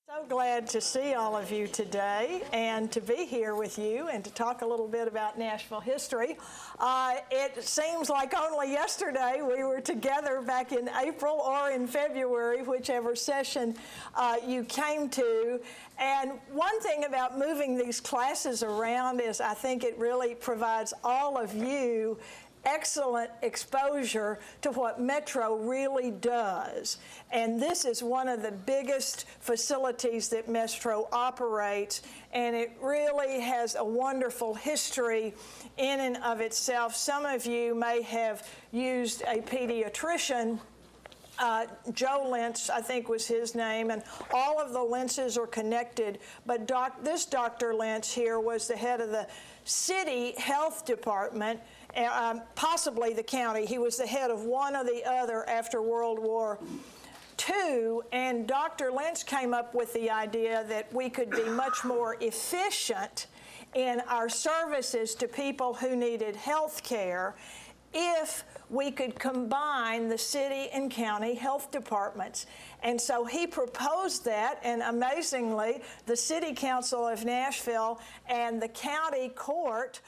So glad to see all of you today and to be here with you and to talk a little bit about Nashville history. It seems like only yesterday we were together back in April or in February, whichever session you came to. And one thing about moving these classes around is I think it really provides all of you excellent exposure to what Metro really does. And this is one of the biggest facilities that Metro operates, and it really has a wonderful history in and of itself. Some of you may have used a pediatrician. Joe Lentz, I think was his name, and all of the Lentzes are connected. But this Dr. Lentz here was the head of the city health department, possibly the county. He was the head of one or the other after World War II, and Dr. Lentz came up with the idea that we could be much more efficient in our services to people who needed health care if we could combine the city and county health departments. And so he proposed that, and amazingly, the City Council of Nashville and the county court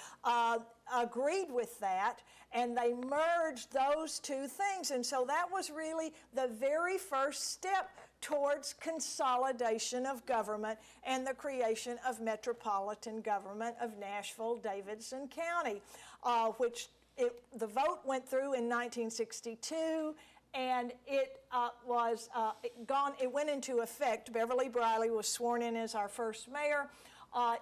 agreed with that, and they merged those two things. And so that was really the very first step towards consolidation of government and the creation of metropolitan government of Nashville-Davidson County, the vote went through in 1962, and it it went into effect. Beverly Briley was sworn in as our first mayor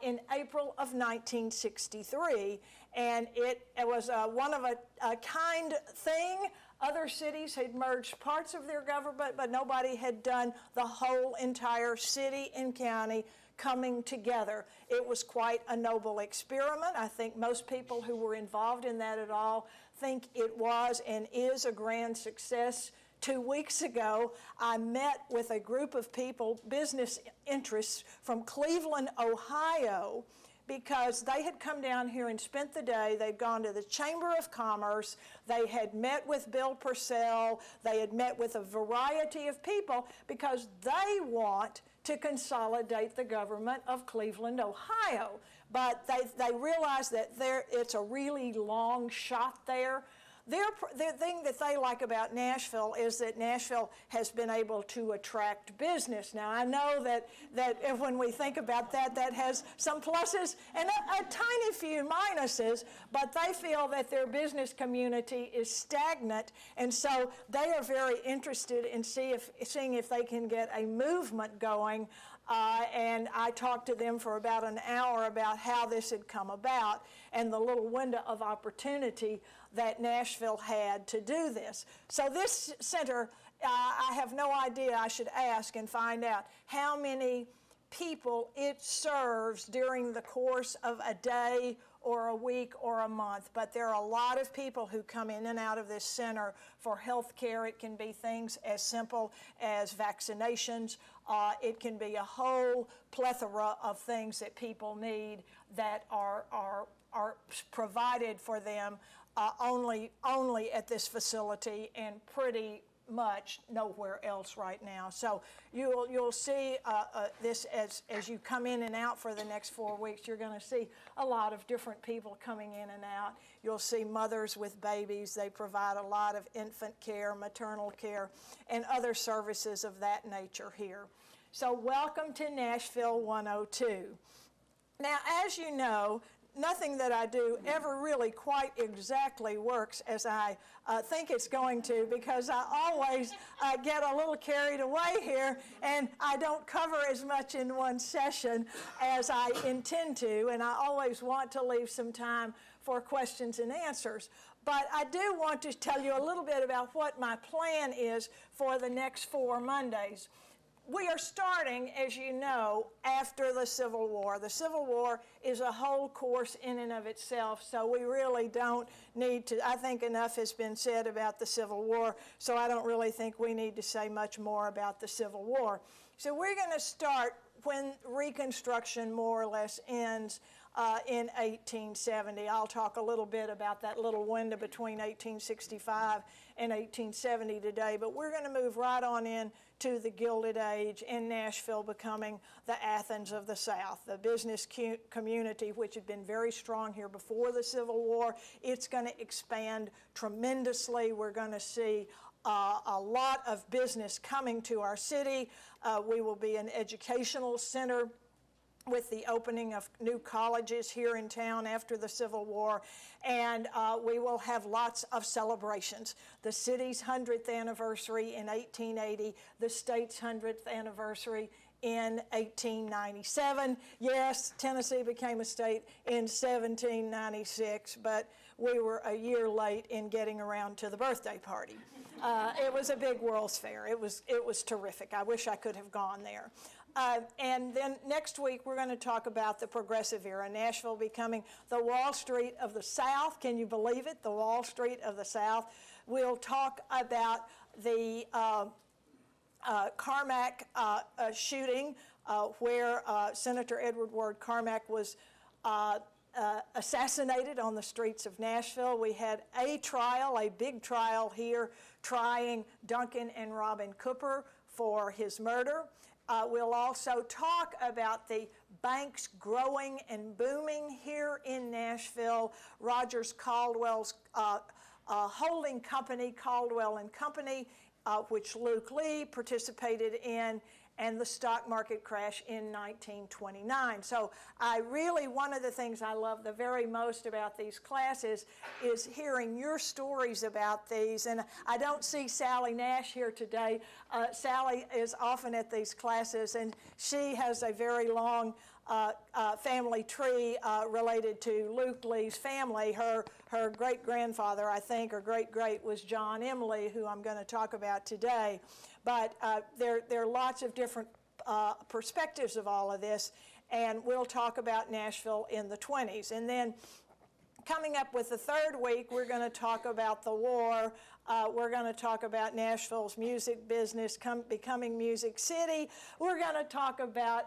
in April of 1963, and it was one of a kind thing. Other cities had merged parts of their government, but nobody had done the whole entire city and county coming together. It was quite a noble experiment. I think most people who were involved in that at all think it was and is a grand success. 2 weeks ago, I met with a group of people, business interests from Cleveland, Ohio, because they had come down here and spent the day. They'd gone to the Chamber of Commerce. They had met with Bill Purcell. They had met with a variety of people because they want to consolidate the government of Cleveland, Ohio. But they realize that it's a really long shot there. The thing that they like about Nashville is that Nashville has been able to attract business. Now, I know that when we think about that, that has some pluses and a tiny few minuses, but they feel that their business community is stagnant, and so they are very interested in seeing if they can get a movement going. And I talked to them for about an hour about how this had come about and the little window of opportunity that Nashville had to do this. So this center, I have no idea. I should ask and find out how many people it serves during the course of a day or a week or a month. But there are a lot of people who come in and out of this center for health care. It can be things as simple as vaccinations. It can be a whole plethora of things that people need that are provided for them only at this facility and pretty much nowhere else right now. So you'll see this as you come in and out for the next 4 weeks. You're going to see a lot of different people coming in and out. You'll see mothers with babies. They provide a lot of infant care, maternal care, and other services of that nature here. So welcome to Nashville 102. Now, as you know, nothing that I do ever really quite exactly works as I think it's going to, because I always get a little carried away here and I don't cover as much in one session as I intend to, and I always want to leave some time for questions and answers. But I do want to tell you a little bit about what my plan is for the next 4 Mondays. We are starting, as you know, after the Civil War. The Civil War is a whole course in and of itself, so we really don't need to. I think enough has been said about the Civil War, so I don't really think we need to say much more about the Civil War. So we're going to start when Reconstruction more or less ends in 1870. I'll talk a little bit about that little window between 1865 and 1870 today, but we're going to move right on in to the Gilded Age in Nashville becoming the Athens of the South, the business community which had been very strong here before the Civil War. It's going to expand tremendously. We're going to see a lot of business coming to our city. We will be an educational center with the opening of new colleges here in town after the Civil War, and we will have lots of celebrations. The city's 100th anniversary in 1880, the state's 100th anniversary in 1897. Yes, Tennessee became a state in 1796, but we were a year late in getting around to the birthday party. It was a big World's Fair. It was terrific. I wish I could have gone there. And then next week, we're going to talk about the Progressive Era, Nashville becoming the Wall Street of the South. Can you believe it? The Wall Street of the South. We'll talk about the Carmack shooting, where Senator Edward Ward Carmack was assassinated on the streets of Nashville. We had a trial, a big trial here, trying Duncan and Robin Cooper for his murder. We'll also talk about the banks growing and booming here in Nashville. Rogers Caldwell's holding company, Caldwell and Company, which Luke Lee participated in, and the stock market crash in 1929. So one of the things I love the very most about these classes is hearing your stories about these. And I don't see Sally Nash here today. Sally is often at these classes, and she has a very long family tree related to Luke Lee's family. Her great-grandfather, I think, or great-great, was John M. Lee, who I'm going to talk about today. But there are lots of different perspectives of all of this, and we'll talk about Nashville in the 20s. And then coming up with the third week, we're going to talk about the war. We're going to talk about Nashville's music business becoming Music City. We're going to talk about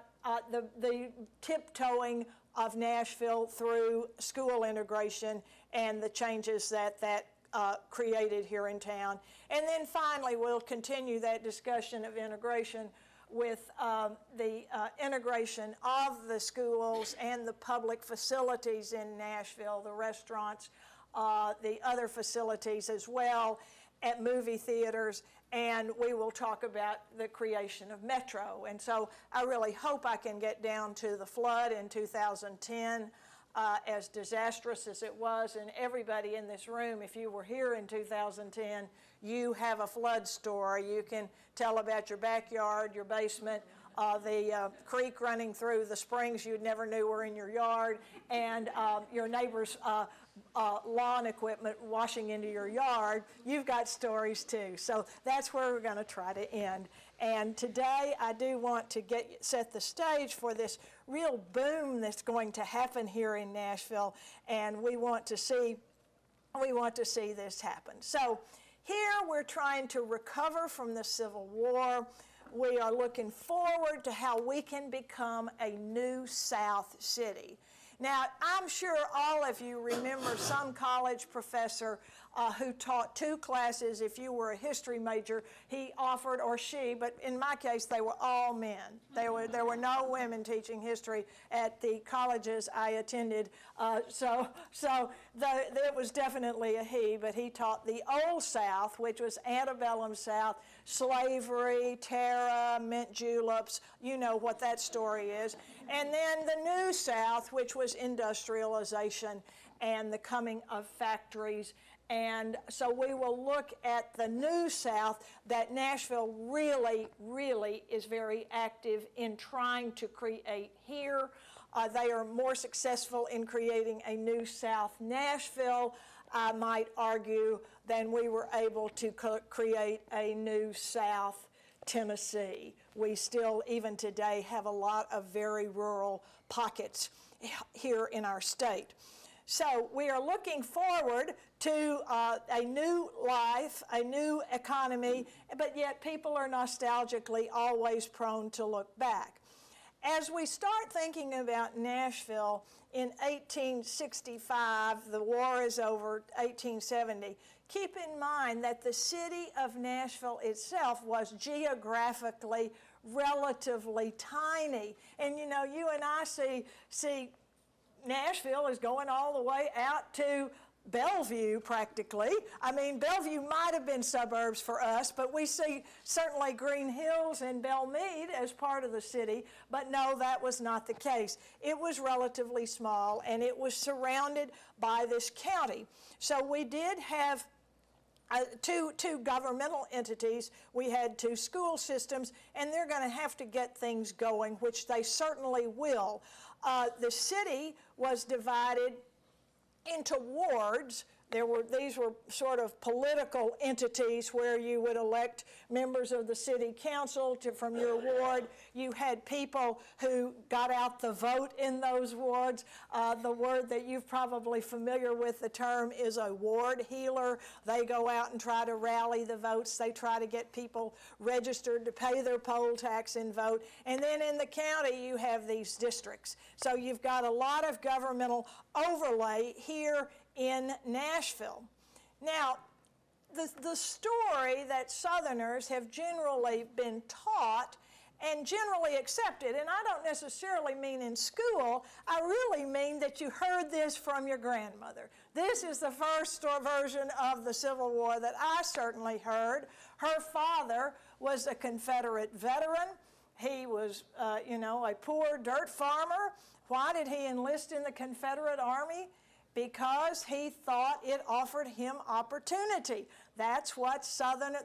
the tiptoeing of Nashville through school integration and the changes that created here in town. And then finally, we'll continue that discussion of integration with the integration of the schools and the public facilities in Nashville, the restaurants, the other facilities as well, at movie theaters, and we will talk about the creation of Metro. And so I really hope I can get down to the flood in 2010, as disastrous as it was. And everybody in this room, if you were here in 2010, you have a flood story. You can tell about your backyard, your basement, the creek running through the springs you never knew were in your yard, and your neighbor's lawn equipment washing into your yard. You've got stories too. So that's where we're going to try to end. And today I do want to set the stage for this real boom that's going to happen here in Nashville, and we want to see this happen. So here we're trying to recover from the Civil War. We are looking forward to how we can become a new South city. Now, I'm sure all of you remember some college professor who taught 2 classes. If you were a history major, he offered, or she, but in my case, they were all men. There were no women teaching history at the colleges I attended. It was definitely a he, but he taught the Old South, which was antebellum South, slavery, terror, mint juleps. You know what that story is. And then the New South, which was industrialization and the coming of factories. And so we will look at the New South that Nashville really, really is very active in trying to create here. They are more successful in creating a New South Nashville, I might argue, than we were able to create a New South Tennessee. We still, even today, have a lot of very rural pockets here in our state. So we are looking forward to a new life, a new economy, but yet people are nostalgically always prone to look back. As we start thinking about Nashville in 1865, the war is over, 1870, keep in mind that the city of Nashville itself was geographically relatively tiny. And you know, you and I see Nashville is going all the way out to Bellevue practically. I mean, Bellevue might have been suburbs for us, but we see certainly Green Hills and Belmead as part of the city, but no, that was not the case. It was relatively small, and it was surrounded by this county. So we did have two governmental entities. We had two school systems, and they're going to have to get things going, which they certainly will. The city was divided into wards. These were sort of political entities where you would elect members of the city council from your ward. You had people who got out the vote in those wards. The word that you're probably familiar with, the term, is a ward healer. They go out and try to rally the votes. They try to get people registered to pay their poll tax and vote. And then in the county, you have these districts. So you've got a lot of governmental overlay here in Nashville. Now, the story that Southerners have generally been taught and generally accepted, and I don't necessarily mean in school, I really mean that you heard this from your grandmother. This is the first version of the Civil War that I certainly heard. Her father was a Confederate veteran. He was, a poor dirt farmer. Why did he enlist in the Confederate Army? Because he thought it offered him opportunity. That's what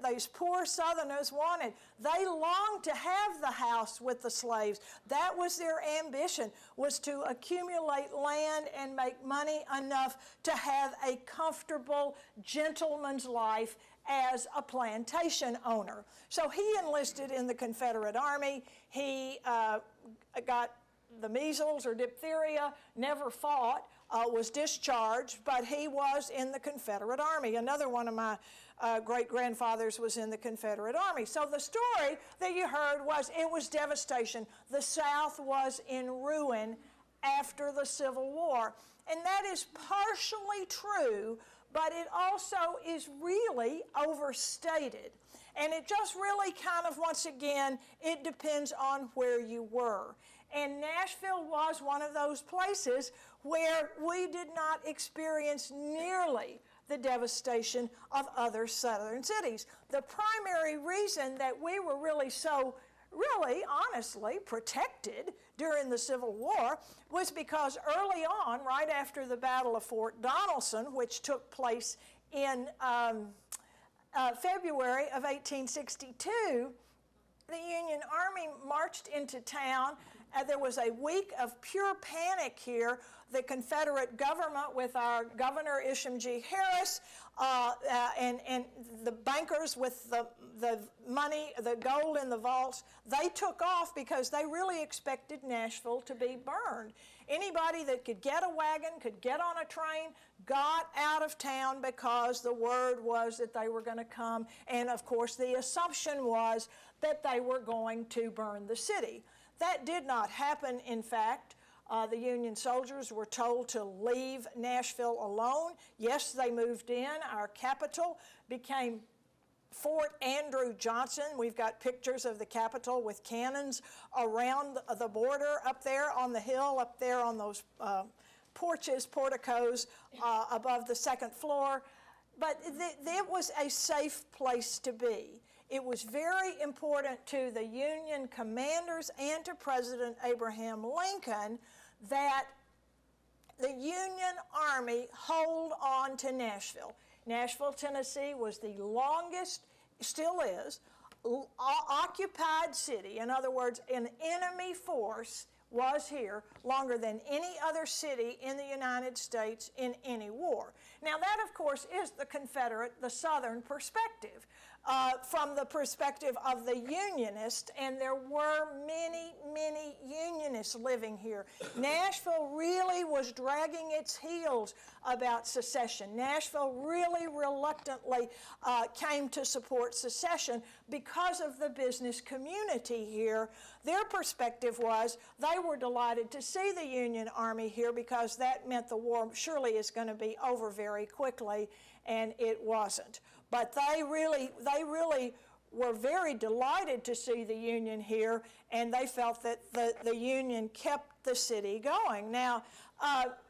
these poor Southerners wanted. They longed to have the house with the slaves. That was their ambition, was to accumulate land and make money enough to have a comfortable gentleman's life as a plantation owner. So he enlisted in the Confederate Army. He got the measles or diphtheria, never fought, was discharged, but he was in the Confederate Army. Another one of my great-grandfathers was in the Confederate Army. So the story that you heard it was devastation. The South was in ruin after the Civil War. And that is partially true, but it also is really overstated. And it just really kind of, once again, it depends on where you were. And Nashville was one of those places where we did not experience nearly the devastation of other southern cities. The primary reason that we were really honestly protected during the Civil War was because early on, right after the Battle of Fort Donelson, which took place in February of 1862, the Union Army marched into town. There was a week of pure panic here. The Confederate government, with our Governor Isham G. Harris, and the bankers with the money, the gold in the vaults, they took off because they really expected Nashville to be burned. Anybody that could get a wagon, could get on a train, got out of town because the word was that they were going to come. And of course, the assumption was that they were going to burn the city. That did not happen, in fact. The Union soldiers were told to leave Nashville alone. Yes, they moved in. Our capital became Fort Andrew Johnson. We've got pictures of the Capitol with cannons around the border up there on the hill, up there on those porticos above the second floor. But it was a safe place to be. It was very important to the Union commanders and to President Abraham Lincoln that the Union Army hold on to Nashville. Nashville, Tennessee was the longest, still is, occupied city. In other words, an enemy force was here longer than any other city in the United States in any war. Now that, of course, is the Confederate, the Southern perspective. from the perspective of the Unionists, and there were many, many Unionists living here. Nashville really was dragging its heels about secession. Nashville really reluctantly came to support secession because of the business community here. Their perspective was they were delighted to see the Union Army here because that meant the war surely is going to be over very quickly, and it wasn't. But they really were very delighted to see the Union here, and they felt that the Union kept the city going. Now,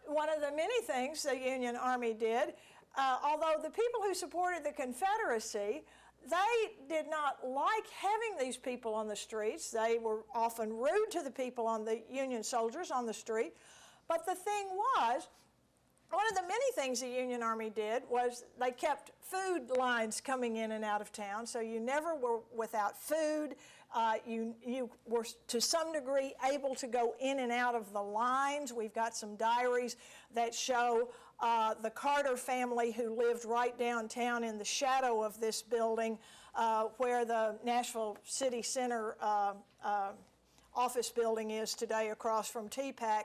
one of the many things the Union Army did, although the people who supported the Confederacy, they did not like having these people on the streets. They were often rude to the people on the Union soldiers on the street. But the thing was, one of the many things the Union Army did was they kept food lines coming in and out of town, so you never were without food. You were, to some degree, able to go in and out of the lines. We've got some diaries that show the Carter family who lived right downtown in the shadow of this building where the Nashville City Center office building is today across from TPAC.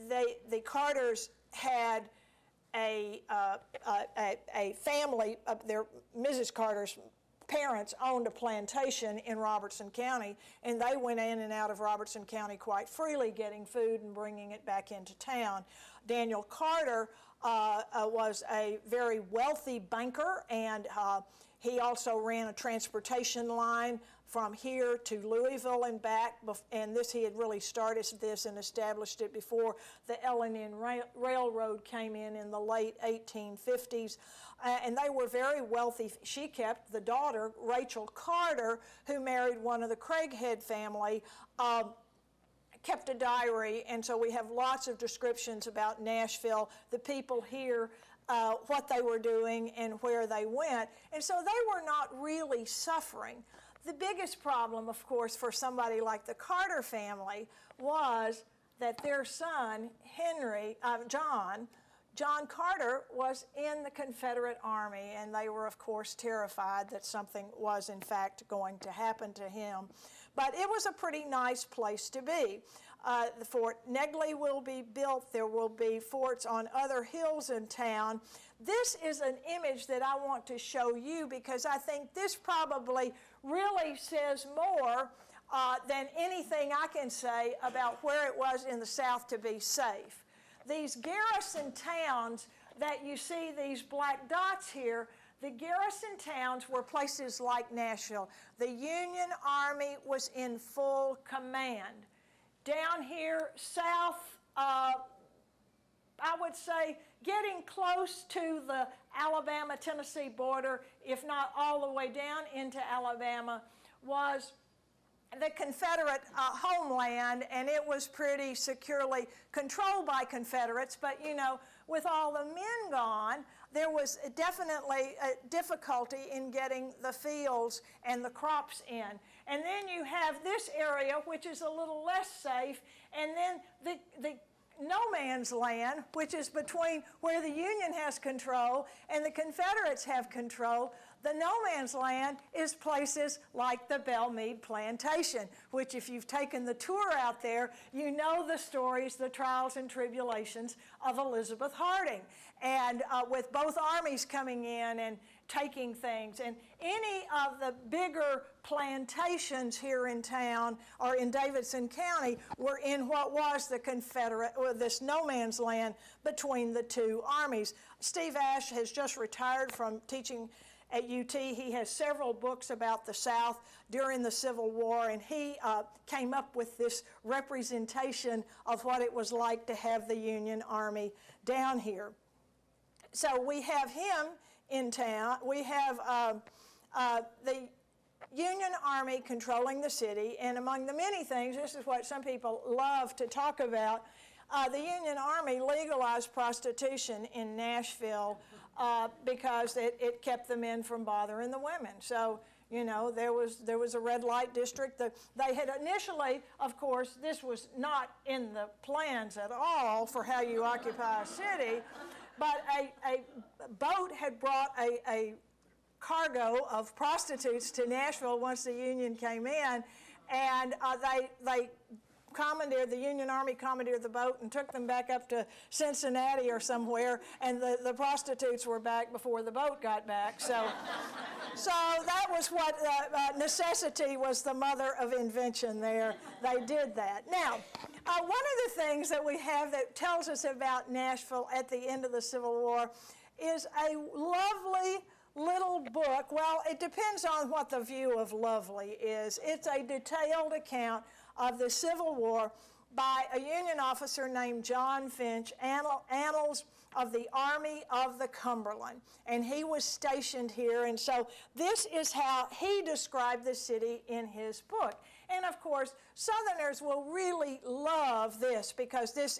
The Carters had a family, Mrs. Carter's parents owned a plantation in Robertson County, and they went in and out of Robertson County quite freely, getting food and bringing it back into town. Daniel Carter was a very wealthy banker, and he also ran a transportation line from here to Louisville and back, and he had really started this and established it before the L&N Railroad came in the late 1850s, and they were very wealthy. She kept the daughter, Rachel Carter, who married one of the Craighead family, kept a diary, and so we have lots of descriptions about Nashville, the people here, what they were doing and where they went, and so they were not really suffering. The biggest problem, of course, for somebody like the Carter family was that their son, John Carter, was in the Confederate Army, and they were, of course, terrified that something was, in fact, going to happen to him. But it was a pretty nice place to be. The Fort Negley will be built. There will be forts on other hills in town. This is an image that I want to show you because I think this probably really says more than anything I can say about where it was in the South to be safe. These garrison towns that you see, these black dots here, the garrison towns were places like Nashville. The Union Army was in full command. Down here south, I would say getting close to the Alabama-Tennessee border, if not all the way down into Alabama, was the Confederate homeland, and it was pretty securely controlled by Confederates. But, you know, with all the men gone, there was definitely a difficulty in getting the fields and the crops in. And then you have this area, which is a little less safe, and then the no man's land, which is between where the Union has control and the Confederates have control. The no man's land is places like the Belmead Plantation, which if you've taken the tour out there, you know the stories, the trials and tribulations of Elizabeth Harding. And with both armies coming in and taking things, and any of the bigger plantations here in town or in Davidson County were in what was the Confederate, or this no man's land between the two armies. Steve Ash has just retired from teaching at UT. He has several books about the South during the Civil War, and he came up with this representation of what it was like to have the Union Army down here. So we have him in town. We have the Union Army controlling the city, and among the many things, this is what some people love to talk about, the Union Army legalized prostitution in Nashville because it kept the men from bothering the women. So, you know, there was a red light district. They had initially, of course, this was not in the plans at all for how you occupy a city, but a boat had brought a cargo of prostitutes to Nashville once the Union came in, and they the Union Army commandeered the boat and took them back up to Cincinnati or somewhere, and the prostitutes were back before the boat got back. So that was what necessity was the mother of invention there. They did that. Now, one of the things that we have that tells us about Nashville at the end of the Civil War is a lovely little book. Well, it depends on what the view of lovely is. It's a detailed account of the Civil War by a Union officer named John Finch, Annals of the Army of the Cumberland. And he was stationed here, and so this is how he described the city in his book. And of course, Southerners will really love this because this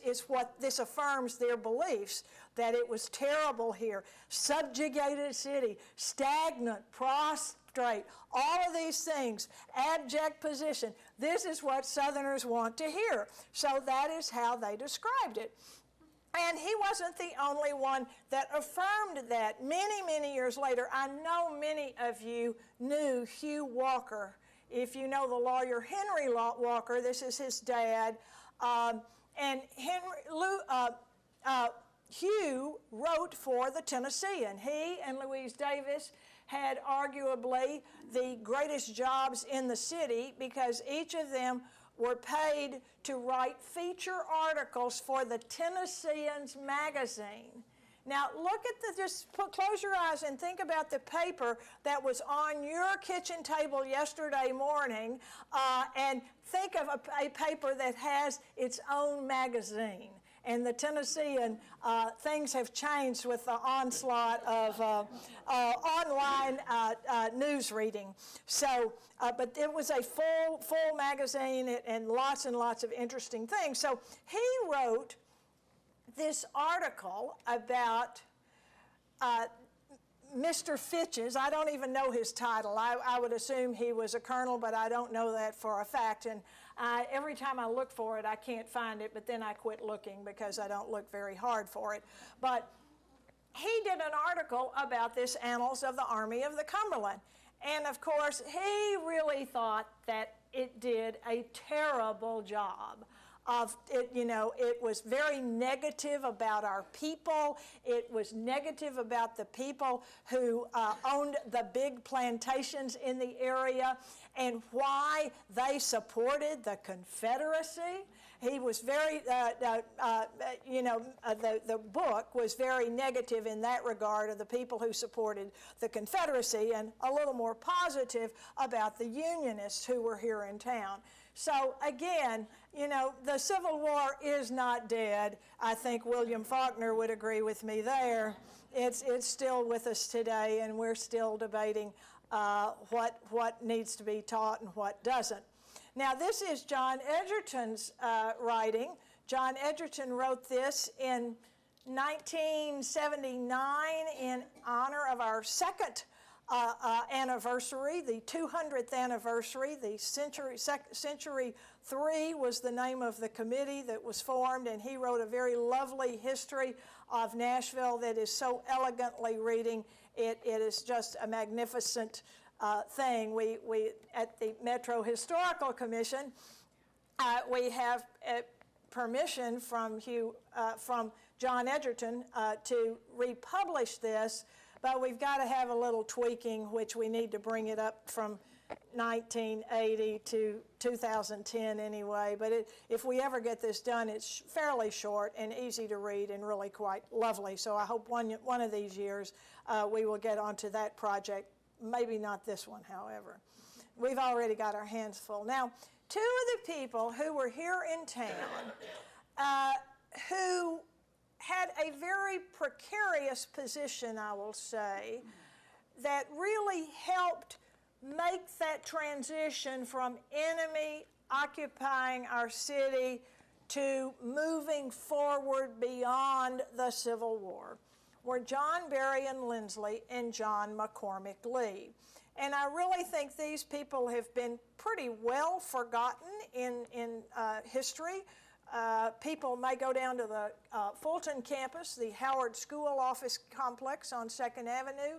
affirms their beliefs that it was terrible here. Subjugated city, stagnant, prostrate, all of these things, abject position. This is what Southerners want to hear. So that is how they described it. And he wasn't the only one that affirmed that. Many, many years later, I know many of you knew Hugh Walker. If you know the lawyer Henry Walker, this is his dad. And Hugh wrote for the Tennessean. He and Louise Davis had arguably the greatest jobs in the city because each of them were paid to write feature articles for the Tennessean's magazine. Now look at close your eyes and think about the paper that was on your kitchen table yesterday morning, and think of a paper that has its own magazine. And the Tennessean, things have changed with the onslaught of online news reading. So, but it was a full magazine and lots of interesting things. So he wrote this article about Mr. Fitch's. I don't even know his title. I would assume he was a colonel, but I don't know that for a fact. And every time I look for it, I can't find it, but then I quit looking because I don't look very hard for it. But he did an article about this Annals of the Army of the Cumberland. And of course, he really thought that it did a terrible job of it. You know, it was very negative about our people. It was negative about the people who owned the big plantations in the area and why they supported the Confederacy. He was very, the book was very negative in that regard of the people who supported the Confederacy, and a little more positive about the Unionists who were here in town. So again, you know, the Civil War is not dead. I think William Faulkner would agree with me there. It's still with us today, and we're still debating what needs to be taught and what doesn't. Now, this is John Edgerton's writing. John Edgerton wrote this in 1979 in honor of our second anniversary, the 200th anniversary. The Century 3 was the name of the committee that was formed, and he wrote a very lovely history of Nashville that is so elegantly reading. It is just a magnificent thing. We at the Metro Historical Commission, we have permission from John Edgerton to republish this, but we've got to have a little tweaking, which we need to bring it up from 1980 to 2010 anyway. But if we ever get this done, it's fairly short and easy to read and really quite lovely. So I hope one of these years we will get onto that project. Maybe not this one, however. We've already got our hands full. Now, two of the people who were here in town who had a very precarious position, I will say, that really helped make that transition from enemy occupying our city to moving forward beyond the Civil War were John Berrien Lindsley and John McCormick Lee. And I really think these people have been pretty well forgotten in history. People may go down to the Fulton campus, the Howard School office complex on 2nd Avenue,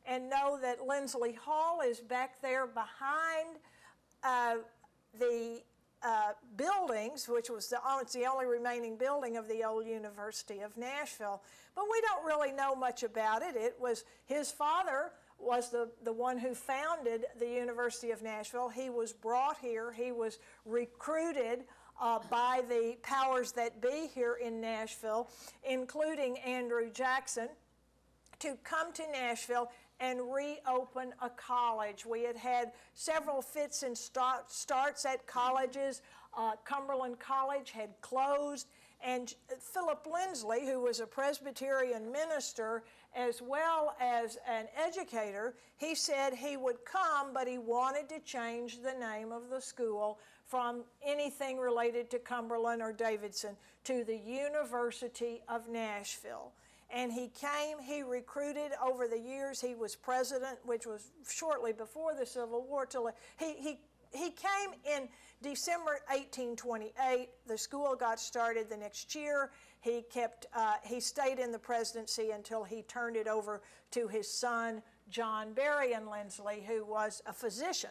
and know that Lindsley Hall is back there behind the buildings, which was it's the only remaining building of the old University of Nashville. But we don't really know much about it. It was his father was the one who founded the University of Nashville. He was brought here. He was recruited by the powers that be here in Nashville, including Andrew Jackson, to come to Nashville and reopen a college. We had had several fits and starts at colleges. Cumberland College had closed, and Philip Lindsley, who was a Presbyterian minister as well as an educator, he said he would come, but he wanted to change the name of the school from anything related to Cumberland or Davidson to the University of Nashville. And he came, he recruited over the years. He was president, which was shortly before the Civil War. He came in December 1828. The school got started the next year. He stayed in the presidency until he turned it over to his son, John Berrien Lindsley, who was a physician.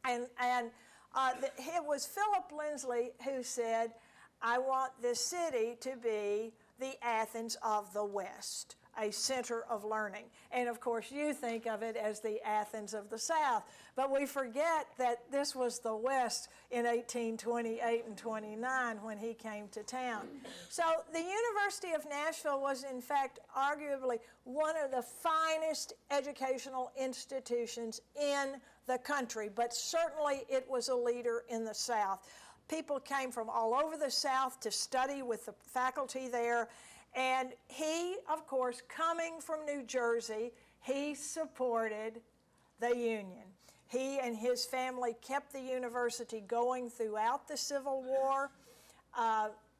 And it was Philip Lindsley who said, I want this city to be the Athens of the West, a center of learning. And of course, you think of it as the Athens of the South, but we forget that this was the West in 1828 and 29 when he came to town. So the University of Nashville was, in fact, arguably one of the finest educational institutions in the country, but certainly it was a leader in the South. People came from all over the South to study with the faculty there. And he, of course, coming from New Jersey, he supported the Union. He and his family kept the university going throughout the Civil War.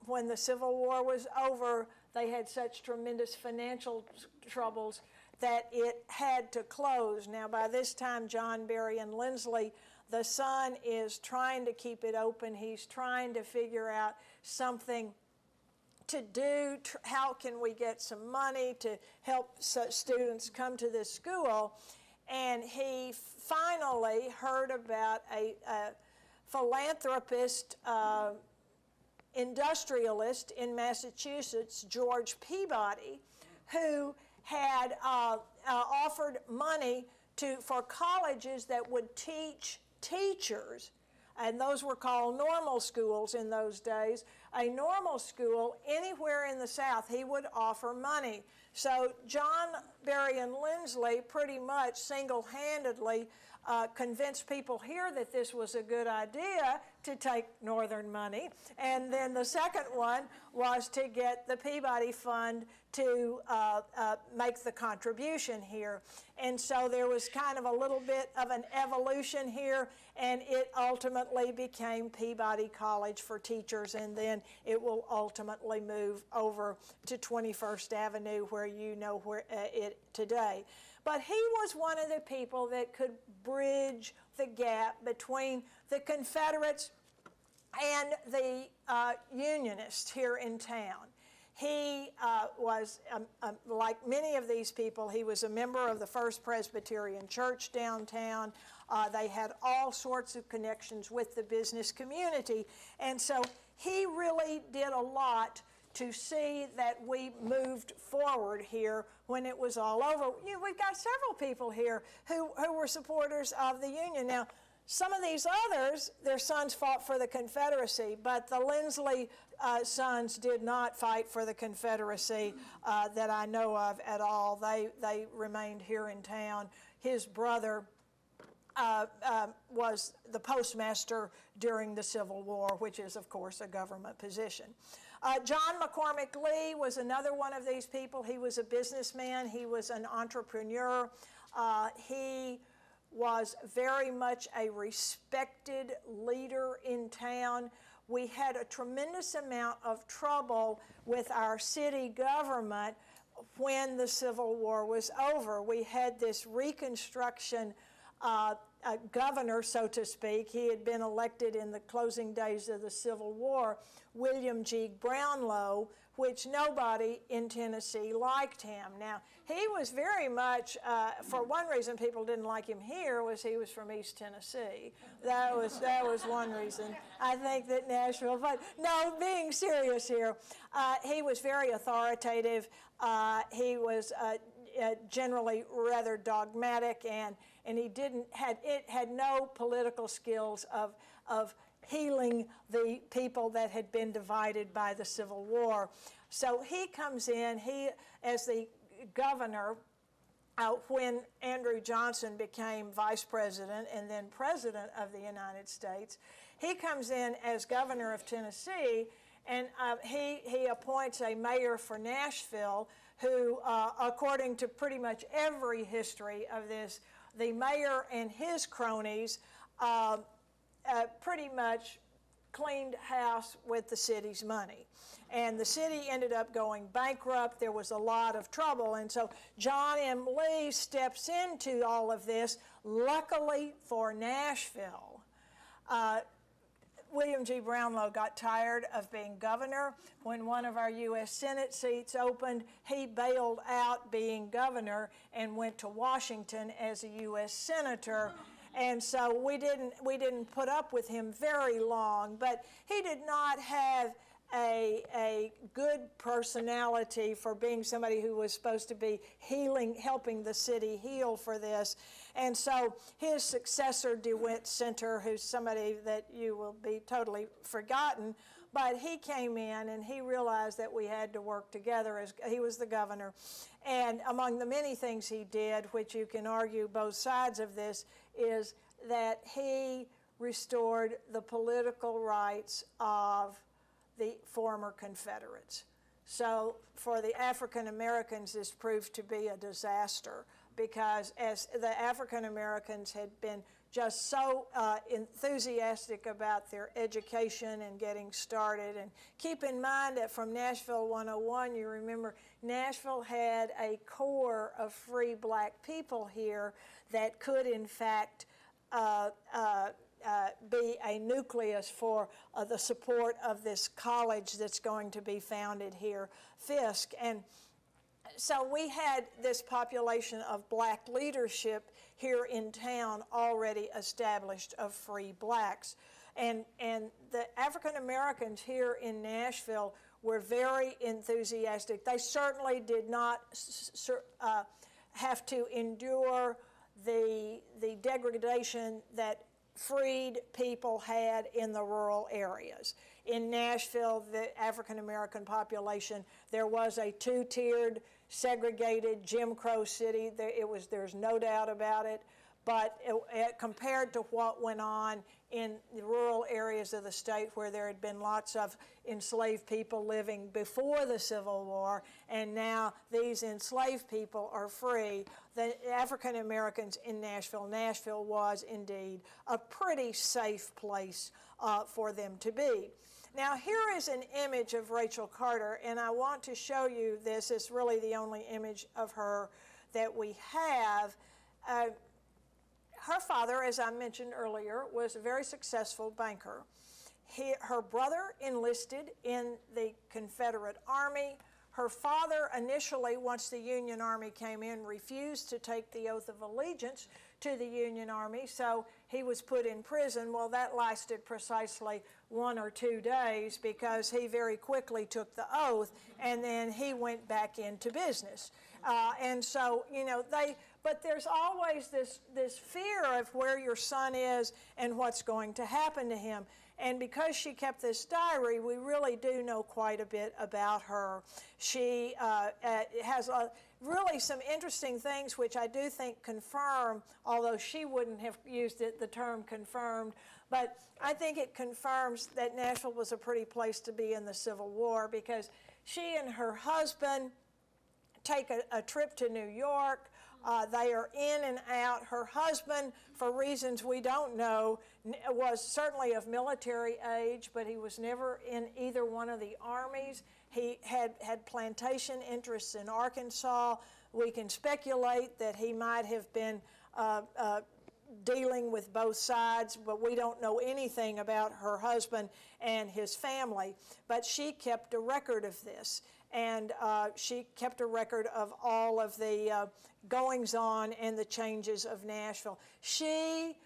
When the Civil War was over, they had such tremendous financial troubles that it had to close. Now, by this time, John Berrien Lindsley, the son, is trying to keep it open. He's trying to figure out something to do. How can we get some money to help students come to this school? And he finally heard about a philanthropist, industrialist in Massachusetts, George Peabody, who had offered money for colleges that would teach teachers, and those were called normal schools in those days. A normal school anywhere in the South, he would offer money. So John Berrien Lindsley pretty much single-handedly convinced people here that this was a good idea to take Northern money. And then the second one was to get the Peabody Fund to make the contribution here. And so there was kind of a little bit of an evolution here, and it ultimately became Peabody College for Teachers, and then it will ultimately move over to 21st Avenue, where you know it today. But he was one of the people that could bridge the gap between the Confederates and the Unionists here in town. He was, like many of these people, he was a member of the First Presbyterian Church downtown. They had all sorts of connections with the business community. And so he really did a lot to see that we moved forward here when it was all over. We've got several people here who were supporters of the Union. Now, some of these others, their sons fought for the Confederacy, but the Lindsley sons did not fight for the Confederacy that I know of at all. They remained here in town. His brother was the postmaster during the Civil War, which is, of course, a government position. John McCormick Lee was another one of these people. He was a businessman. He was an entrepreneur. He was very much a respected leader in town. We had a tremendous amount of trouble with our city government when the Civil War was over. We had this Reconstruction governor, so to speak. He had been elected in the closing days of the Civil War, William G. Brownlow, which nobody in Tennessee liked him. Now, he was very much, for one reason people didn't like him here was he was from East Tennessee. That was one reason. I think that Nashville, but no, being serious here, he was very authoritative. He was generally rather dogmatic, and he had no political skills of healing the people that had been divided by the Civil War. So he comes in, as the governor, when Andrew Johnson became vice president and then president of the United States, he comes in as governor of Tennessee, and he appoints a mayor for Nashville who, according to pretty much every history of this, the mayor and his cronies pretty much cleaned house with the city's money. And the city ended up going bankrupt. There was a lot of trouble. And so John M. Lee steps into all of this. Luckily for Nashville, William G. Brownlow got tired of being governor. When one of our U.S. Senate seats opened, he bailed out being governor and went to Washington as a U.S. Senator. And so we didn't put up with him very long, but he did not have a good personality for being somebody who was supposed to be helping the city heal for this. And so his successor, DeWitt Center, who's somebody that you will be totally forgotten, but he came in and he realized that we had to work together as he was the governor. And among the many things he did, which you can argue both sides of this, is that he restored the political rights of the former Confederates. So for the African Americans, this proved to be a disaster because as the African Americans had been just so enthusiastic about their education and getting started. And keep in mind that from Nashville 101, you remember Nashville had a core of free black people here that could in fact be a nucleus for the support of this college that's going to be founded here, Fisk. And so we had this population of black leadership here in town already established of free blacks. And the African Americans here in Nashville were very enthusiastic. They certainly did not have to endure the degradation that freed people had in the rural areas. In Nashville, the African American population, there was a two-tiered, segregated Jim Crow city. There's no doubt about it. But compared to what went on in the rural areas of the state where there had been lots of enslaved people living before the Civil War, and now these enslaved people are free, the African Americans in Nashville was indeed a pretty safe place for them to be. Now here is an image of Rachel Carter, and I want to show you this. It's really the only image of her that we have. Her father, as I mentioned earlier, was a very successful banker. Her brother enlisted in the Confederate Army. Her father initially, once the Union Army came in, refused to take the oath of allegiance to the Union Army, so he was put in prison. Well, that lasted precisely 1 or 2 days because he very quickly took the oath, and then he went back into business. And so, you know, but there's always this fear of where your son is and what's going to happen to him. And because she kept this diary, we really do know quite a bit about her. She has really some interesting things which I do think confirm, although she wouldn't have used the term confirmed, but I think it confirms that Nashville was a pretty place to be in the Civil War because she and her husband take a trip to New York. They are in and out. Her husband, for reasons we don't know, was certainly of military age, but he was never in either one of the armies. He had plantation interests in Arkansas. We can speculate that he might have been dealing with both sides, but we don't know anything about her husband and his family. But she kept a record of this, and she kept a record of all of the goings-on and the changes of Nashville. She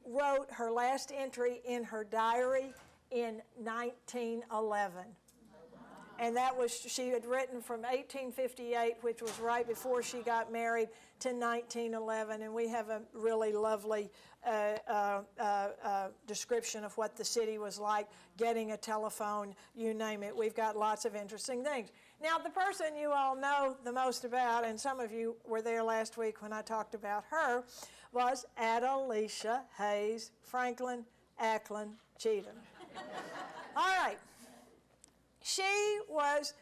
wrote her last entry in her diary in 1911. And that was, she had written from 1858, which was right before she got married, to 1911. And we have a really lovely description of what the city was like, getting a telephone, you name it. We've got lots of interesting things. Now, the person you all know the most about, and some of you were there last week when I talked about her, was Adelicia Hayes Franklin Ackland Cheatham. All right. She was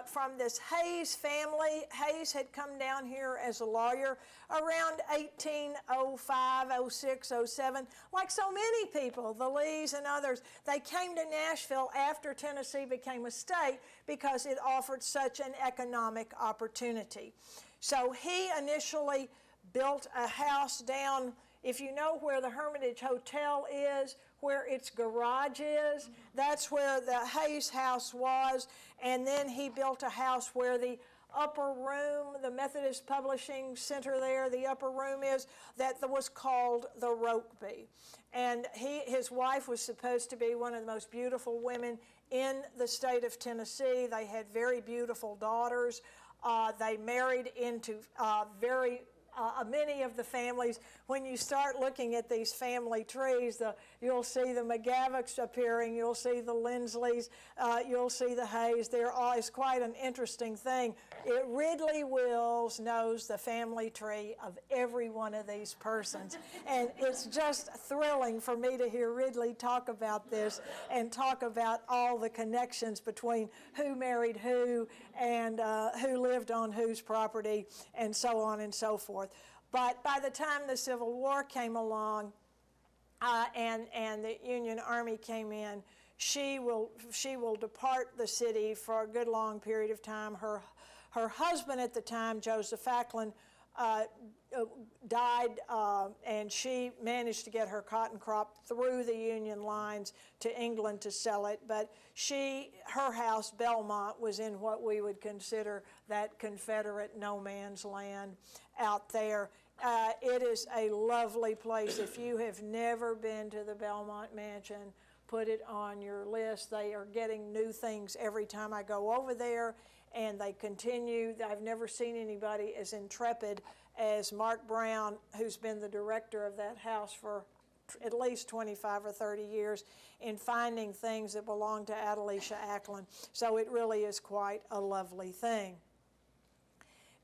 from this Hayes family. Hayes had come down here as a lawyer around 1805, 06, 07. Like so many people, the Lees and others, they came to Nashville after Tennessee became a state because it offered such an economic opportunity. So he initially built a house down, if you know where the Hermitage Hotel is, where its garage is, that's where the Hayes house was. And then he built a house where the upper room, the Methodist Publishing Center there, the upper room is, that was called the Rokeby. And his wife was supposed to be one of the most beautiful women in the state of Tennessee. They had very beautiful daughters. They married into many of the families. When you start looking at these family trees, you'll see the McGavocks appearing, you'll see the Lindleys, you'll see the Hayes. It's quite an interesting thing. Ridley Wills knows the family tree of every one of these persons. And it's just thrilling for me to hear Ridley talk about this and talk about all the connections between who married who and who lived on whose property and so on and so forth. But by the time the Civil War came along and the Union Army came in, she will depart the city for a good long period of time. Her husband at the time, Joseph Ackland, died, and she managed to get her cotton crop through the Union lines to England to sell it. But her house, Belmont, was in what we would consider that Confederate no man's land out there. It is a lovely place. If you have never been to the Belmont Mansion, put it on your list. They are getting new things every time I go over there, and they continue. I've never seen anybody as intrepid as Mark Brown, who's been the director of that house for at least 25 or 30 years, in finding things that belong to Adelicia Ackland. So it really is quite a lovely thing.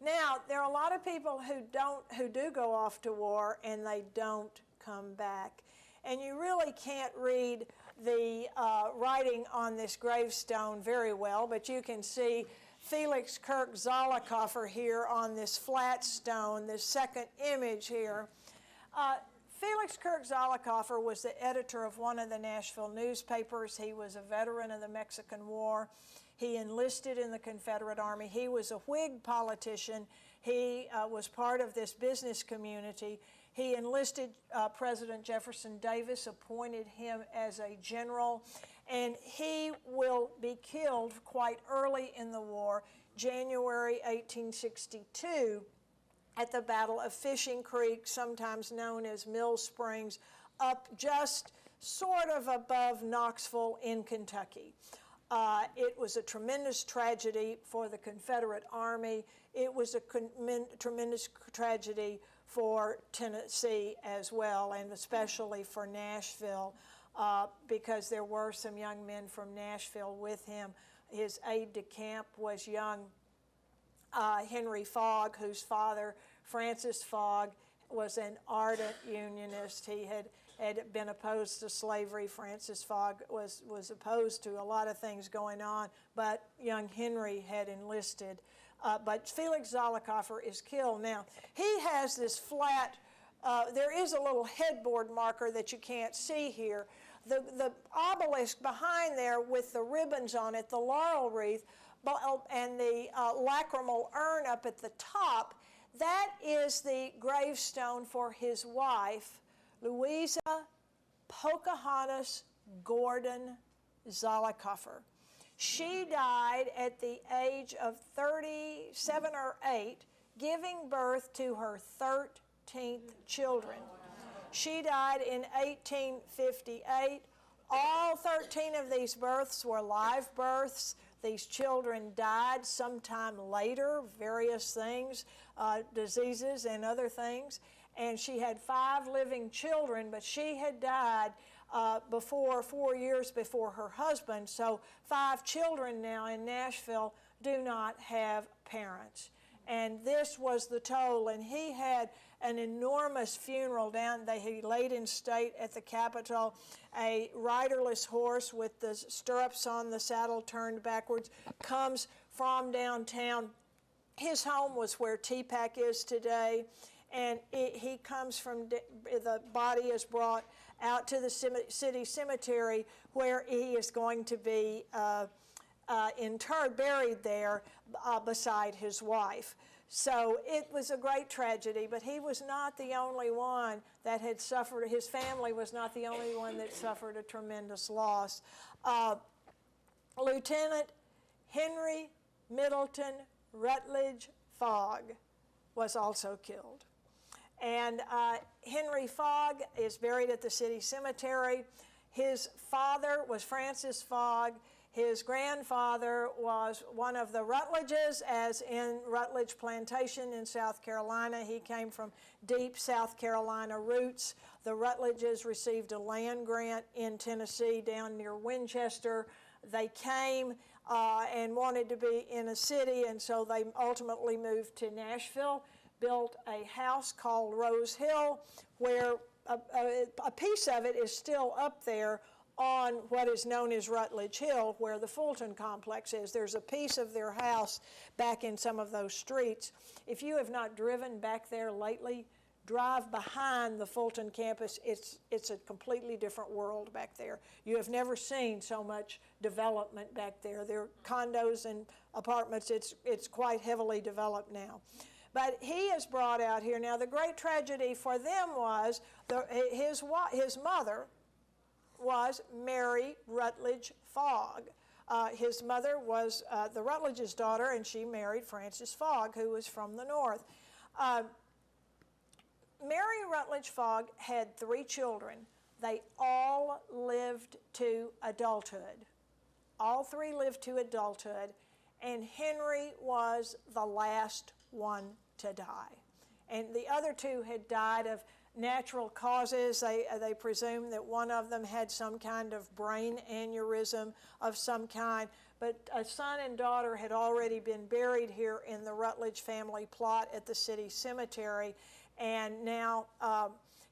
Now, there are a lot of people who do go off to war and they don't come back. And you really can't read the writing on this gravestone very well, but you can see Felix Kirk Zollicoffer here on this flat stone, this second image here. Felix Kirk Zollicoffer was the editor of one of the Nashville newspapers. He was a veteran of the Mexican War. He enlisted in the Confederate Army. He was a Whig politician. He was part of this business community. He enlisted President Jefferson Davis, appointed him as a general, and he will be killed quite early in the war, January 1862, at the Battle of Fishing Creek, sometimes known as Mill Springs, up just sort of above Knoxville in Kentucky. It was a tremendous tragedy for the Confederate Army. It was a tremendous tragedy for Tennessee as well, and especially for Nashville, because there were some young men from Nashville with him. His aide-de-camp was young Henry Fogg, whose father, Francis Fogg, was an ardent Unionist. He had been opposed to slavery. Francis Fogg was opposed to a lot of things going on, but young Henry had enlisted. But Felix Zollicoffer is killed. Now, he has this flat, there is a little headboard marker that you can't see here. The obelisk behind there with the ribbons on it, the laurel wreath, and the lacrimal urn up at the top, That is the gravestone for his wife, Louisa Pocahontas Gordon Zollicoffer. She died at the age of 37 or 8, giving birth to her 13th children. She died in 1858. All 13 of these births were live births. These children died sometime later, various things, diseases and other things. And she had 5 living children, but she had died 4 years before her husband. So 5 children now in Nashville do not have parents. And this was the toll. And he had an enormous funeral down. He laid in state at the Capitol. A riderless horse with the stirrups on the saddle turned backwards comes from downtown. His home was where TPAC is today. And he comes from, the body is brought out to the city cemetery where he is going to be interred, buried there beside his wife. So it was a great tragedy, but he was not the only one that had suffered. His family was not the only one that suffered a tremendous loss. Lieutenant Henry Middleton Rutledge Fogg was also killed. And Henry Fogg is buried at the city cemetery. His father was Francis Fogg. His grandfather was one of the Rutledges, as in Rutledge Plantation in South Carolina. He came from deep South Carolina roots. The Rutledges received a land grant in Tennessee down near Winchester. They came and wanted to be in a city, and so they ultimately moved to Nashville, built a house called Rose Hill, where a piece of it is still up there on what is known as Rutledge Hill, where the Fulton complex is. There's a piece of their house back in some of those streets. If you have not driven back there lately, drive behind the Fulton campus. It's a completely different world back there. You have never seen so much development back there. There are condos and apartments. It's quite heavily developed now. But he is brought out here. Now, the great tragedy for them was his mother was Mary Rutledge Fogg. His mother was the Rutledge's daughter, and she married Francis Fogg, who was from the North. Mary Rutledge Fogg had 3 children. They all lived to adulthood. All 3 lived to adulthood, and Henry was the last one to die. And the other 2 had died of natural causes. They presumed that one of them had some kind of brain aneurysm of some kind, but a son and daughter had already been buried here in the Rutledge family plot at the city cemetery, and now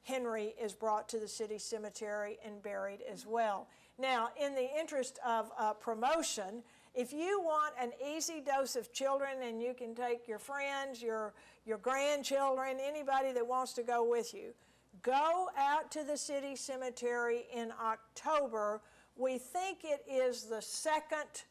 Henry is brought to the city cemetery and buried as well. Now, in the interest of promotion, if you want an easy dose of children, and you can take your friends, your grandchildren, anybody that wants to go with you, go out to the city cemetery in October. We think it is the 2nd